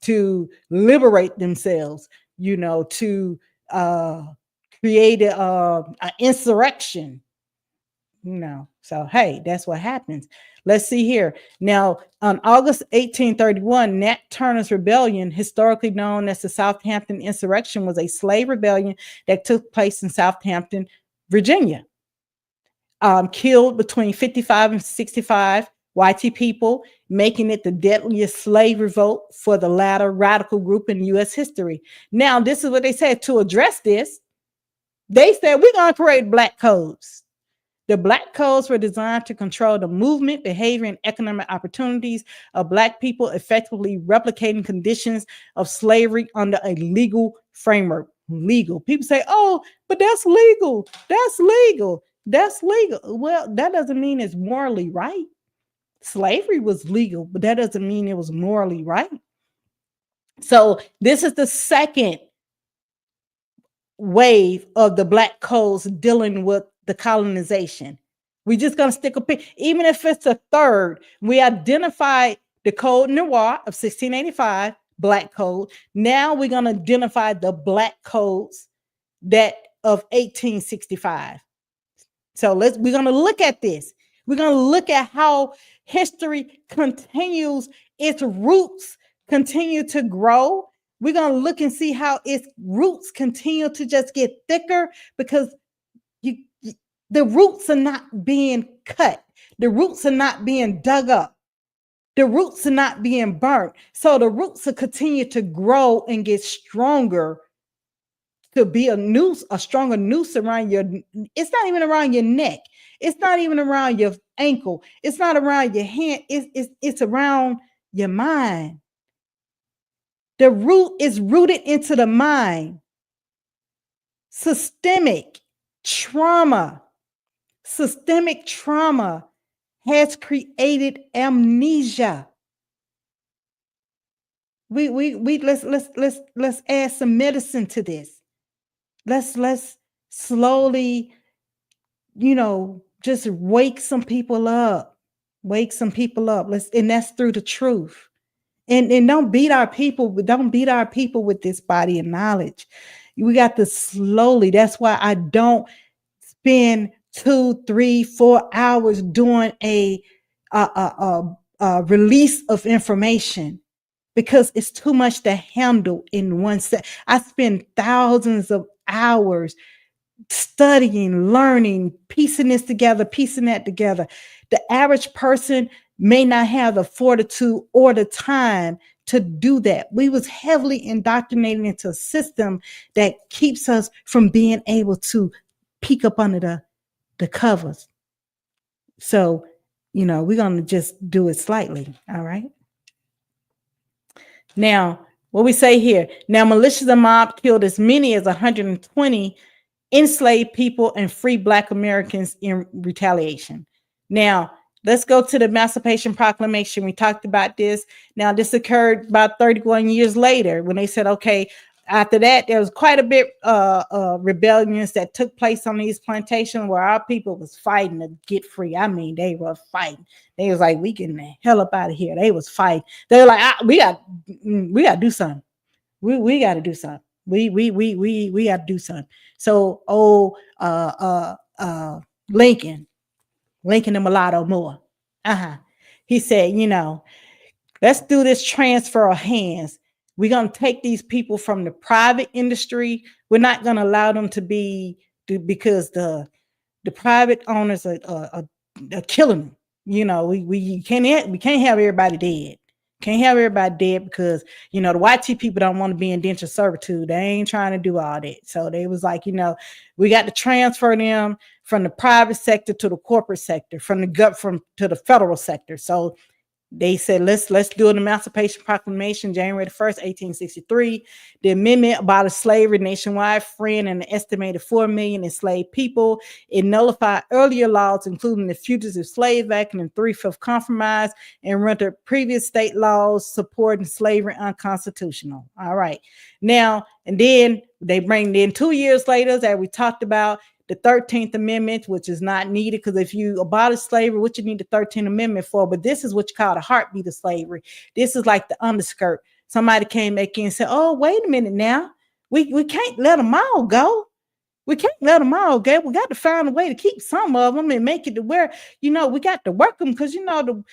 to liberate themselves, to create an insurrection. So hey, that's what happens. Let's see here. Now, on August 1831, Nat Turner's rebellion, historically known as the Southampton Insurrection, was a slave rebellion that took place in Southampton, Virginia. Killed between 55 and 65 YT people, making it the deadliest slave revolt for the latter radical group in U.S. history. Now, this is what they said to address this. They said, we're going to create black codes. The black codes were designed to control the movement, behavior, and economic opportunities of Black people, effectively replicating conditions of slavery under a legal framework. legal. People say, oh, but that's legal. That's legal. That's legal. Well, that doesn't mean it's morally right. Slavery was legal, but that doesn't mean it was morally right. So this is the second wave of the Black codes dealing with the colonization. We're just going to stick a pin, even if it's a third. We identified the Code Noir of 1685, Black Code. Now we're going to identify the Black codes that of 1865. So we're going to look at this. We're going to look at how history continues, its roots continue to grow. We're going to look and see how its roots continue to just get thicker, because the roots are not being cut. The roots are not being dug up. The roots are not being burnt. So the roots will continue to grow and get stronger, to be a stronger noose around your, it's not even around your neck. It's not even around your ankle. It's not around your hand. It's around your mind. The root is rooted into the mind. Systemic trauma has created amnesia. Let's add some medicine to this. Let's slowly, just wake some people up. And that's through the truth. And don't beat our people with this body of knowledge. We got to slowly. That's why I don't spend 2, 3, 4 hours doing a release of information, because it's too much to handle in one set. I spend thousands of hours studying, learning, piecing this together, piecing that together. The average person may not have the fortitude or the time to do that. We was heavily indoctrinated into a system that keeps us from being able to peek up under the covers. So, we're going to just do it slightly. All right. Now, what we say here, now militias and mob killed as many as 120 enslaved people and free Black Americans in retaliation. Now, let's go to the Emancipation Proclamation. We talked about this. Now, this occurred about 31 years later, when they said, okay, after that, there was quite a bit rebellions that took place on these plantations where our people was fighting to get free. I mean, they were fighting. They was like, we getting the hell up out of here. They was fighting. They were like, we got to do something. We got to do something. We got to do something. So, Lincoln and Mulatto Moore. He said, let's do this transfer of hands. We're going to take these people from the private industry. We're not going to allow them to because the private owners are killing them. We can't have everybody dead. Can't have everybody dead because, the white people don't want to be indentured servitude. They ain't trying to do all that. So they was like, we got to transfer them from the private sector to the corporate sector, to the federal sector. So they said, let's do an Emancipation Proclamation, January 1st, 1863. The amendment abolished slavery nationwide, freeing an estimated 4 million enslaved people. It nullified earlier laws, including the Fugitive Slave Act and the 3/5 Compromise, and rendered previous state laws supporting slavery unconstitutional. All right. Now, and then they bring in 2 years later, that we talked about, the 13th Amendment, which is not needed, because if you abolish slavery, what you need the 13th Amendment for? But this is what you call the heartbeat of slavery. This is like the underskirt. Somebody came back in and said, oh, wait a minute now. We can't let them all go. We can't let them all go. We got to find a way to keep some of them and make it to where, we got to work them, because, some of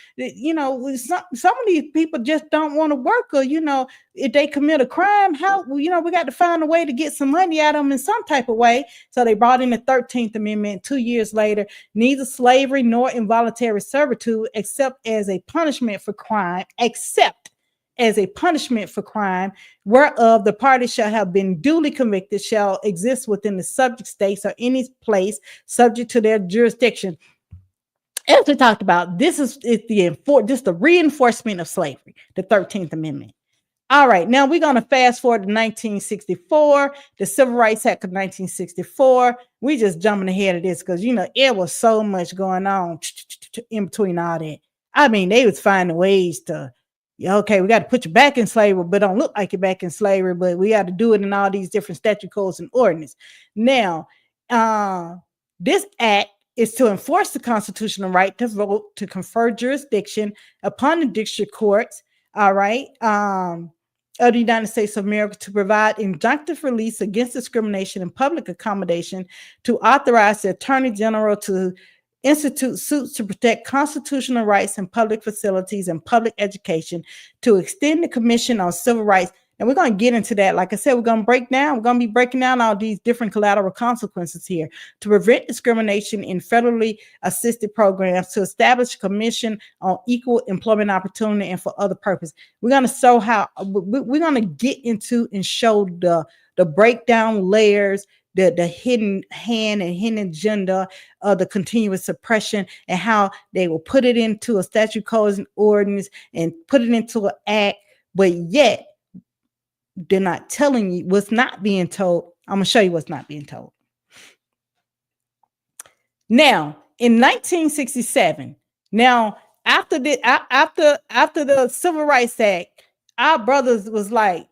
these people just don't want to work, or, if they commit a crime, we got to find a way to get some money out of them in some type of way. So they brought in the 13th Amendment 2 years later. Neither slavery nor involuntary servitude, except as a punishment for crime, whereof the party shall have been duly convicted, shall exist within the subject states or any place subject to their jurisdiction. As we talked about, this is the reinforcement of slavery, the 13th Amendment. All right, now we're going to fast forward to 1964, the Civil Rights Act of 1964. We just jumping ahead of this because, it was so much going on in between all that. I mean, they was finding ways to, okay, we got to put you back in slavery, but don't look like you're back in slavery, but we got to do it in all these different statute codes and ordinance. Now, this act is to enforce the constitutional right to vote, to confer jurisdiction upon the district courts, all right, of the United States of America, to provide injunctive release against discrimination and public accommodation, to authorize the Attorney General to institute suits to protect constitutional rights in public facilities and public education, to extend the Commission on Civil Rights. And we're going to get into that. Like I said, we're going to be breaking down all these different collateral consequences here, to prevent discrimination in federally assisted programs, to establish a commission on equal employment opportunity, and for other purposes. We're going to show how we're going to get into and show the breakdown layers, the hidden hand and hidden agenda of the continuous suppression, and how they will put it into a statute codes and ordinance and put it into an act, but yet they're not telling you what's not being told. I'm going to show you what's not being told. Now, in 1967, after the Civil Rights Act, our brothers was like,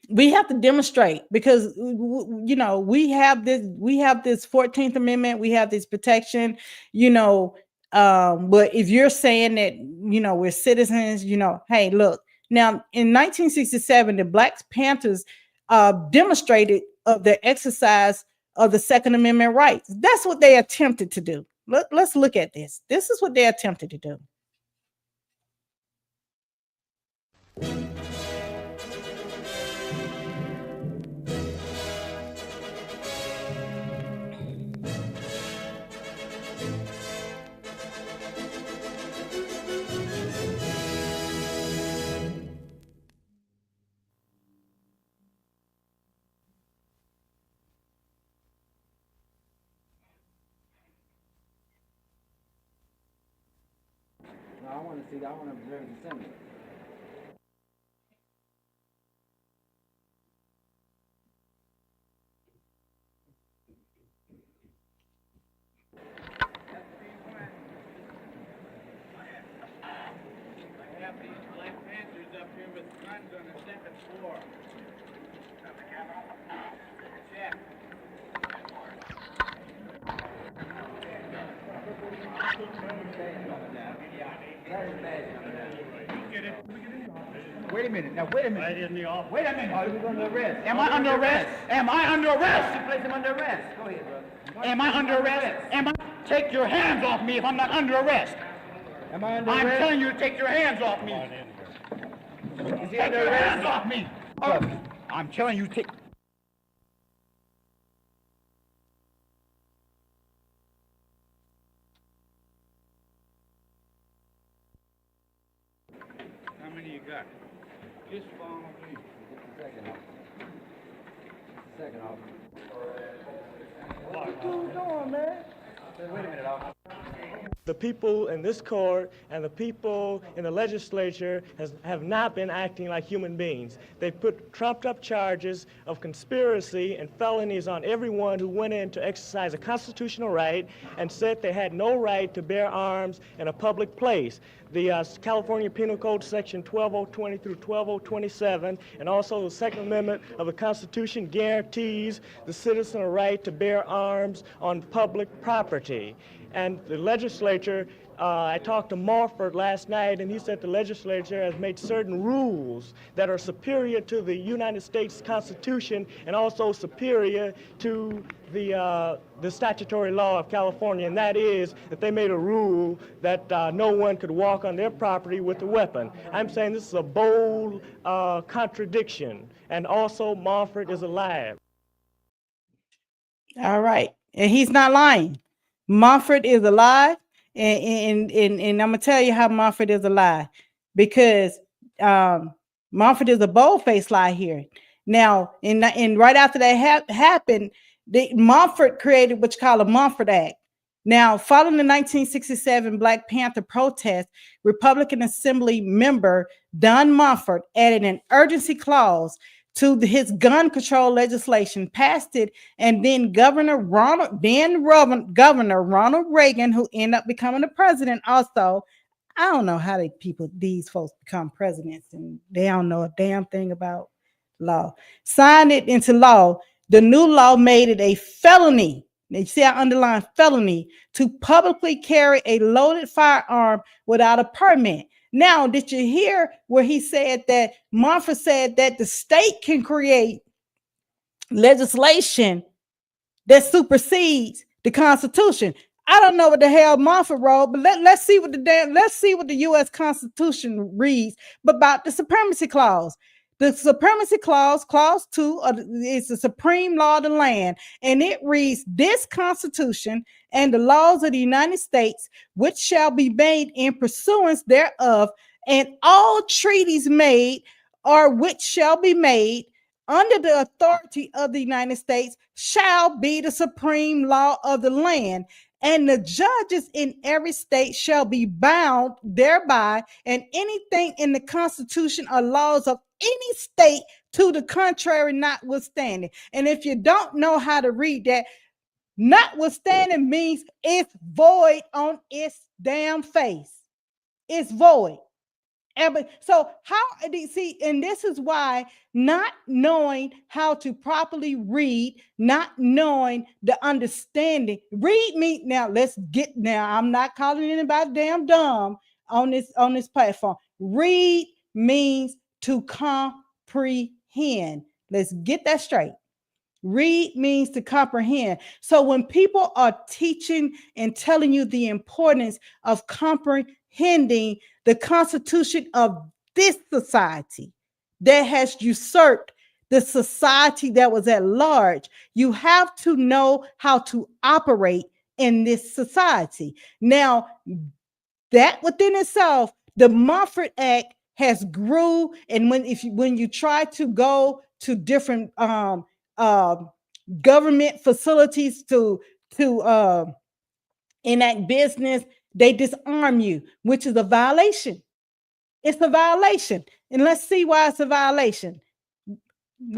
we have to demonstrate, because we have this 14th Amendment, we have this protection, but if you're saying that we're citizens, hey, look. Now, in 1967, the Black Panthers demonstrated of their exercise of the Second Amendment rights. That's what they attempted to do. Let's look at this. This is what they attempted to do. I want to observe the symbol. I have these Black Panthers up here with guns on the second floor. Check. Wait a minute. Now, wait a minute. Right in the office. Wait a minute. Are you under arrest? Am I under arrest? Am I under arrest? You place him under arrest. Go ahead, brother. Am I under arrest? Take your hands off me if I'm not under arrest. Am I under arrest? I'm telling you to take your hands off me. Is he under arrest? Take your hands off me. I'm telling you to take... How many you got? Just follow me. Second off. What you doing, man? Wait a minute, officer. The people in this court and the people in the legislature have not been acting like human beings. They put trumped-up charges of conspiracy and felonies on everyone who went in to exercise a constitutional right and said they had no right to bear arms in a public place. The California Penal Code section 12020 through 12027 and also the Second Amendment of the Constitution guarantees the citizen a right to bear arms on public property. And the legislature, I talked to Morford last night, and he said the legislature has made certain rules that are superior to the United States Constitution and also superior to the statutory law of California, and that is that they made a rule that no one could walk on their property with a weapon. I'm saying this is a bold contradiction, and also Morford is alive. All right, and he's not lying. Mumford is alive, and I'm gonna tell you how Mumford is alive, because Mumford is a bold-faced lie here. Now, in right after that happened, Mumford created what you call a Mumford Act, Now, following the 1967 Black Panther protest, Republican Assembly member Don Mofford added an urgency clause to his gun control legislation, passed it, and then Governor Ronald Reagan, who ended up becoming the president also. I don't know how these folks become presidents and they don't know a damn thing about law. Signed it into law. The new law made it a felony. You see, I underline felony to publicly carry a loaded firearm without a permit. Now, did you hear where he said that Martha said that the state can create legislation that supersedes the Constitution? I don't know what the hell Martha wrote, but let's see what the U.S. Constitution reads about the Supremacy Clause. The Supremacy Clause, Clause 2, is the supreme law of the land, and it reads, "This Constitution and the laws of the United States, which shall be made in pursuance thereof, and all treaties made or which shall be made under the authority of the United States shall be the supreme law of the land. And the judges in every state shall be bound thereby, and anything in the Constitution or laws of any state to the contrary notwithstanding." And if you don't know how to read that, notwithstanding means it's void on its damn face. It's void. So how do you see? And this is why not knowing how to properly read, not knowing the understanding, read me now. I'm not calling anybody damn dumb on this platform. Read means to comprehend. Let's get that straight. Read means to comprehend. So when people are teaching and telling you the importance of comprehending the Constitution of this society that has usurped the society that was at large, you have to know how to operate in this society. Now, that within itself, the Mofford Act has grew, and when you try to go to different government facilities to enact business, they disarm you, which is a violation. It's a violation. And let's see why it's a violation. We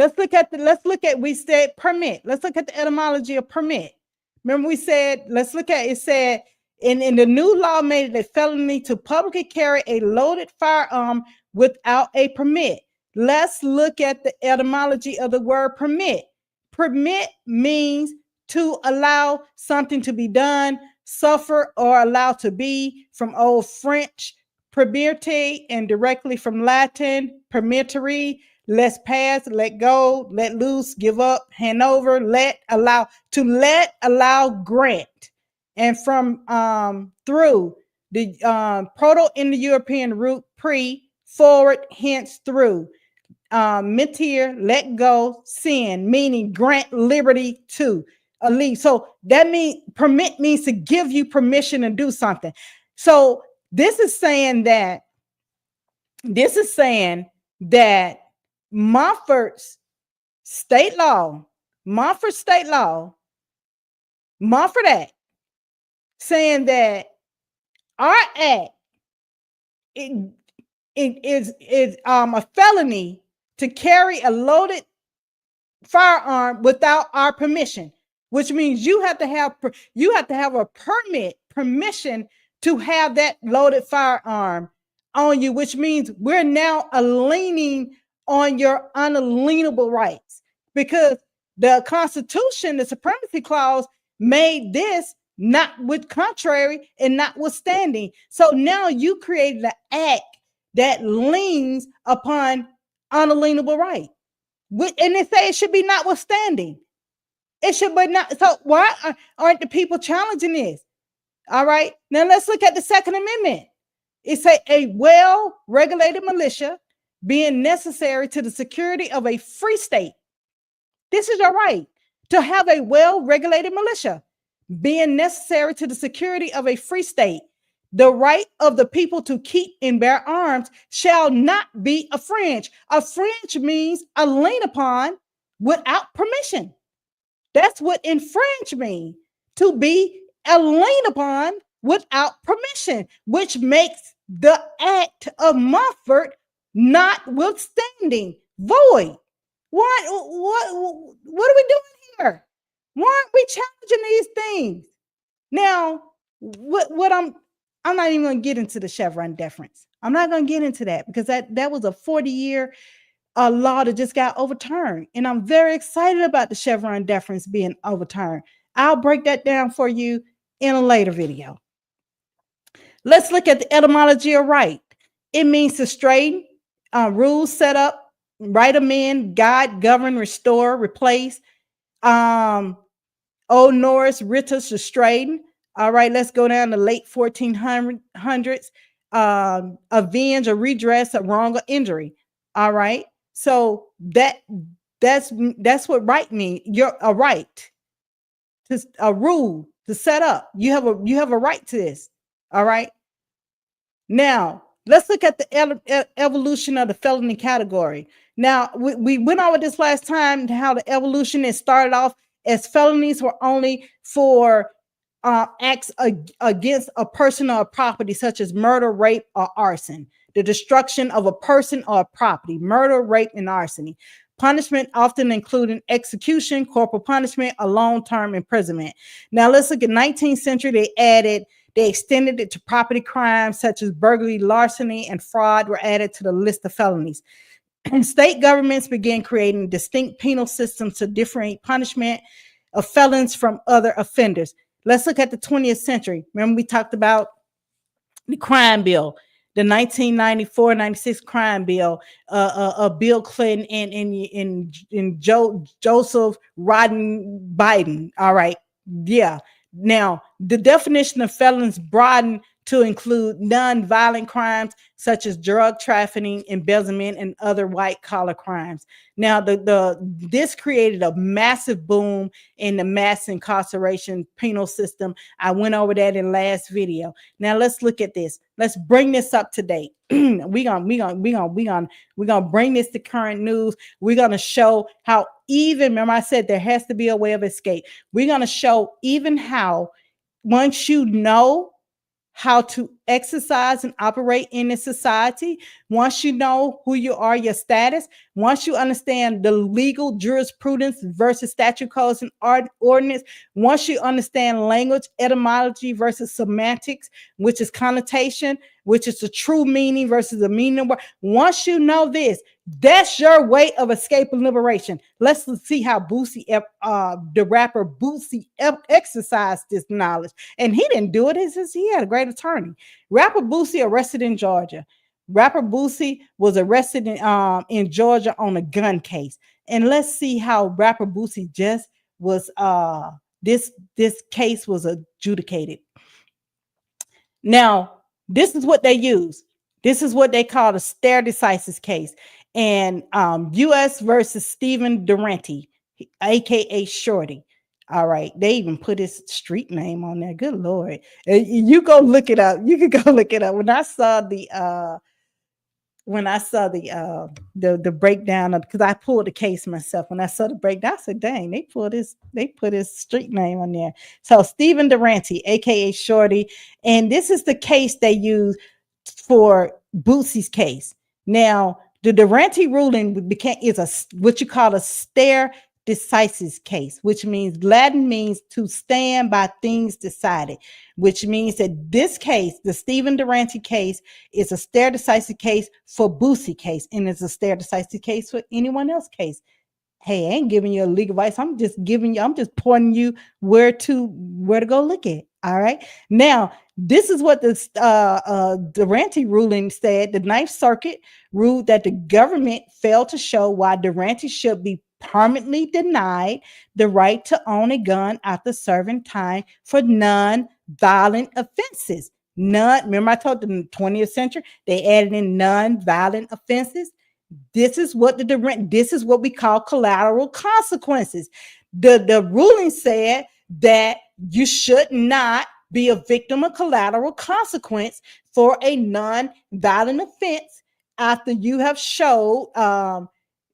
said permit. Let's look at the etymology of permit. Remember it said, in the new law made it a felony to publicly carry a loaded firearm without a permit. Let's look at the etymology of the word permit. Permit means to allow something to be done, suffer, or allow to be, from Old French permittere, and directly from Latin permittere, let's pass, let go, let loose, give up, hand over, allow, grant. And from through, the Proto-Indo-European root pre, forward, hence through. Mittere, let go, sin, meaning grant liberty to a leave. So that means permit means to give you permission to do something. So this is saying that Mofford's state law, Mofford Act, saying that our act it is a felony to carry a loaded firearm without our permission, which means you have to have a permission to have that loaded firearm on you, which means we're now leaning on your unalienable rights, because the Constitution, the Supremacy Clause, made this not with contrary and notwithstanding. So now you created an act that leans upon unalienable right. And they say it should be notwithstanding. It should be not. So why aren't the people challenging this? All right. Now let's look at the Second Amendment. It says a well-regulated militia being necessary to the security of a free state. This is your right, to have a well-regulated militia being necessary to the security of a free state. The right of the people to keep and bear arms shall not be infringed. Infringe means a lien upon without permission. That's what infringe means, to be lean upon without permission, which makes the act of Mumford notwithstanding void. What are we doing here? Why aren't we challenging these things? Now, what I'm not even going to get into the Chevron deference. I'm not going to get into that because that was a 40-year law that just got overturned. And I'm very excited about the Chevron deference being overturned. I'll break that down for you in a later video. Let's look at the etymology of right. It means to straighten, rules set up, right amend, guide, govern, restore, replace. Old Norse ritus to straighten. All right, let's go down to late 1400s. Avenge or redress a wrong or injury. All right. So that's what right means. You're a right to a rule to set up. You have a right to this. All right. Now let's look at the evolution of the felony category. Now we went over this last time, how the evolution is started off as felonies were only for acts against a person or a property, such as murder, rape, or arson. The destruction of a person or a property, murder, rape, and arson. Punishment often including execution, corporal punishment, or long-term imprisonment. Now let's look at 19th century. They extended it to property crimes such as burglary, larceny, and fraud were added to the list of felonies. And state governments began creating distinct penal systems to differentiate punishment of felons from other offenders. Let's look at the 20th century. Remember, we talked about the crime bill, the 1994-96 crime bill, Bill Clinton and Joseph Rodden Biden. All right. Yeah. Now, the definition of felons broadened to include non-violent crimes such as drug trafficking, embezzlement, and other white-collar crimes. Now, this created a massive boom in the mass incarceration penal system. I went over that in last video. Now, let's look at this. Let's bring this up to date. We're gonna bring this to current news. We're gonna show how even, remember I said there has to be a way of escape. We're gonna show even how once you know how to exercise and operate in a society, once you know who you are, your status, once you understand the legal jurisprudence versus statute codes and ordinance, once you understand language, etymology versus semantics, which is connotation, which is the true meaning versus the meaning word. Once you know this, that's your way of escape and liberation. Let's see how Boosie, the rapper Boosie, exercised this knowledge. And he didn't do it. He had a great attorney. Rapper Boosie arrested in Georgia. Rapper Boosie was arrested in Georgia on a gun case. And let's see how rapper Boosie just was. This case was adjudicated. Now, this is what they use. This is what they call the stare decisis case. And U.S. versus Stephen Durante, aka Shorty. All right, they even put his street name on there. Good Lord, you go look it up. You can go look it up. When I saw the breakdown of, because I pulled the case myself. When I saw the breakdown, I said, "Dang, they put his street name on there." So Stephen Durante, aka Shorty, and this is the case they use for Boosie's case. Now, the Durante ruling is what you call a stare decisis case, which means Latin means to stand by things decided, which means that this case, the Stephen Durante case, is a stare decisis case for Boosie case, and it's a stare decisis case for anyone else case. Hey, I ain't giving you a legal advice. I'm just pointing you where to go look at. All right. Now, this is what the Durante ruling said. The Ninth Circuit ruled that the government failed to show why Durante should be permanently denied the right to own a gun after serving time for non-violent offenses. Remember I told them in the 20th century, they added in non-violent offenses. This is what we call collateral consequences. The ruling said that you should not be a victim of collateral consequence for a non-violent offense after you have showed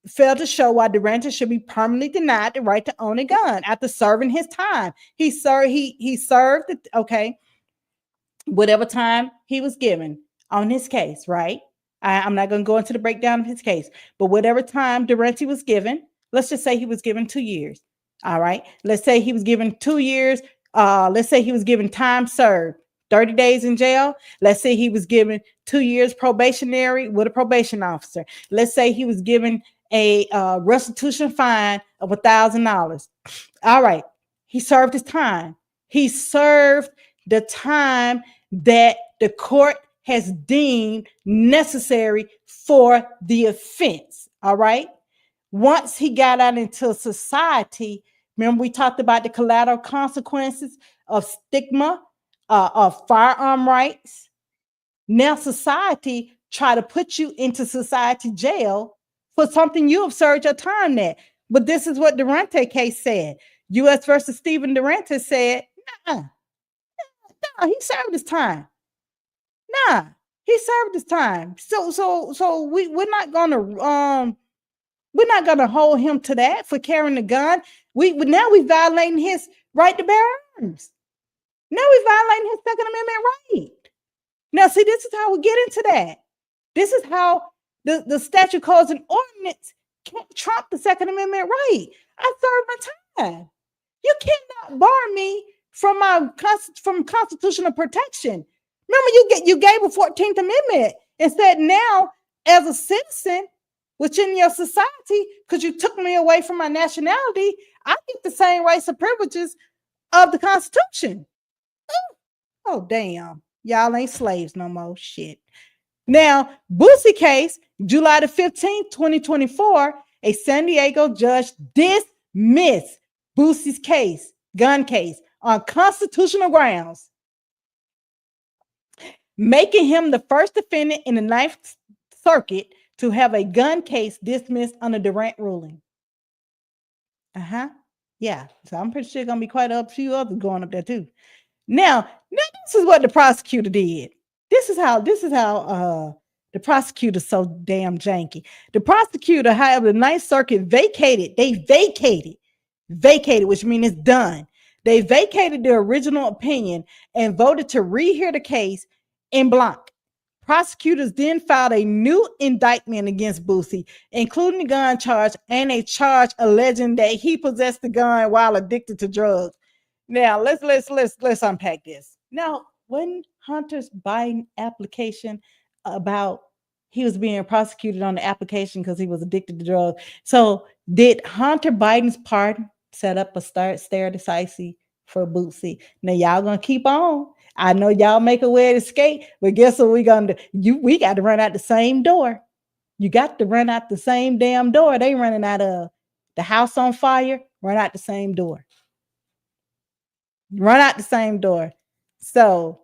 failed to show why Durante should be permanently denied the right to own a gun after serving his time. He served okay, whatever time he was given on his case, right? I'm not going to go into the breakdown of his case, but whatever time Durante was given, let's just say he was given 2 years. All right. Let's say he was given 2 years. Let's say he was given time served, 30 days in jail. Let's say he was given 2 years probationary with a probation officer. Let's say he was given a restitution fine of $1,000. All right. He served his time. He served the time that the court has deemed necessary for the offense. All right. Once he got out into society, remember we talked about the collateral consequences of stigma, of firearm rights. Now society try to put you into society jail for something you have served your time there. But this is what Durante case said. U.S. versus Stephen Durante said, nah, he served his time. Nah, he served his time. So we're not gonna hold him to that for carrying a gun. We violating his right to bear arms. Now we violating his Second Amendment right. Now, see, this is how we get into that. This is how the statute, codes, and ordinance can't trump the Second Amendment right. I served my time. You cannot bar me from constitutional protection. Remember, you gave a 14th Amendment and said now, as a citizen within your society, because you took me away from my nationality, I get the same rights and privileges of the Constitution. Oh, damn. Y'all ain't slaves no more. Shit. Now, Boosie case, July the 15th, 2024, a San Diego judge dismissed Boosie's case, gun case, on constitutional grounds, making him the first defendant in the Ninth Circuit to have a gun case dismissed under Durant ruling. Yeah. So I'm pretty sure gonna be quite a few others going up there too. Now this is what the prosecutor did. This is how the prosecutor's so damn janky. The prosecutor, however, the Ninth Circuit vacated, which means it's done. They vacated the original opinion and voted to rehear the case en blanc. Prosecutors then filed a new indictment against Boosie, including the gun charge and a charge alleging that he possessed the gun while addicted to drugs. Now let's unpack this. Now, when Hunter's Biden application about he was being prosecuted on the application because he was addicted to drugs. So did Hunter Biden's pardon set up a stare decisis for Boosie? Now y'all gonna keep on. I know y'all make a way to escape, but guess what we gonna do? We got to run out the same door. You got to run out the same damn door. They running out of the house on fire. Run out the same door. Run out the same door. So,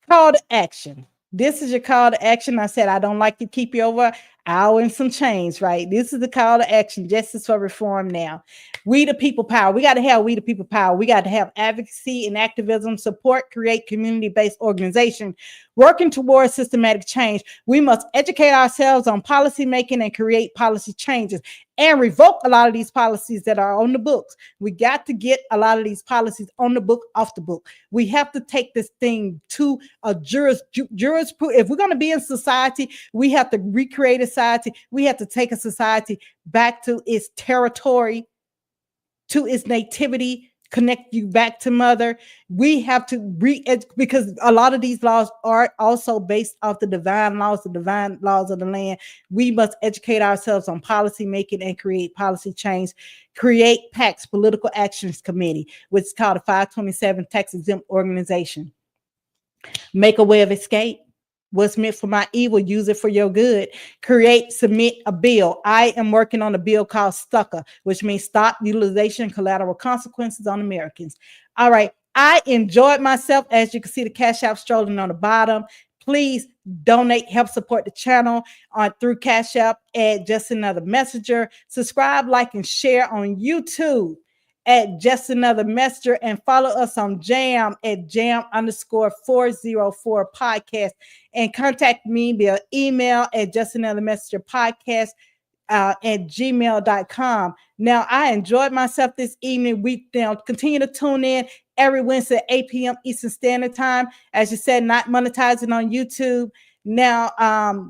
call to action. This is your call to action. I said I don't like to keep you over an hour and some change, right? This is the call to action. Justice for reform now. We the people power. We got to have we the people power. We got to have advocacy and activism, support, create community-based organization, working towards systematic change. We must educate ourselves on policy making and create policy changes and revoke a lot of these policies that are on the books. We got to get a lot of these policies on the book, off the book. We have to take this thing to a jurisprudence. If we're going to be in society, we have to recreate a society. We have to take a society back to its territory, to its nativity, connect you back to mother. We have to because a lot of these laws are also based off the divine laws of the land. We must educate ourselves on policy making and create policy change. Create PACs, Political Actions Committee, which is called a 527 tax exempt organization. Make a way of escape. What's meant for my evil, use it for your good. Submit a bill. I am working on a bill called Stucker, which means Stop Utilization Collateral Consequences on Americans. All right. I enjoyed myself. As you can see, the Cash App strolling on the bottom. Please donate, help support the channel through Cash App at Just Another Messenger. Subscribe, like, and share on YouTube at Just Another Messenger, and follow us on Jam at Jam_404 podcast, and contact me via email at Just Another Messenger podcast at gmail.com. Now, I enjoyed myself this evening. We continue to tune in every Wednesday at 8 p.m. Eastern Standard Time. As you said, not monetizing on YouTube. Now,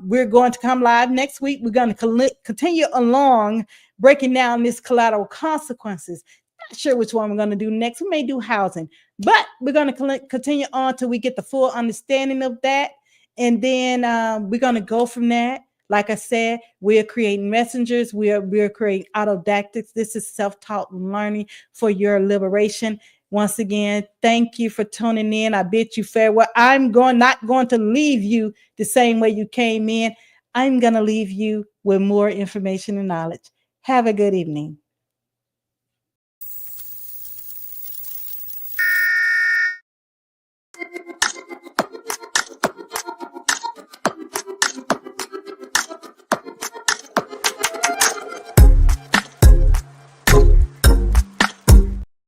we're going to come live next week. We're going to continue along breaking down this collateral consequences. Not sure which one we're going to do next. We may do housing, but we're going to continue on till we get the full understanding of that. And then we're going to go from that. Like I said, we are creating messengers. We are creating autodidactics. This is self-taught learning for your liberation. Once again, thank you for tuning in. I bid you farewell. I'm not going to leave you the same way you came in. I'm going to leave you with more information and knowledge. Have a good evening.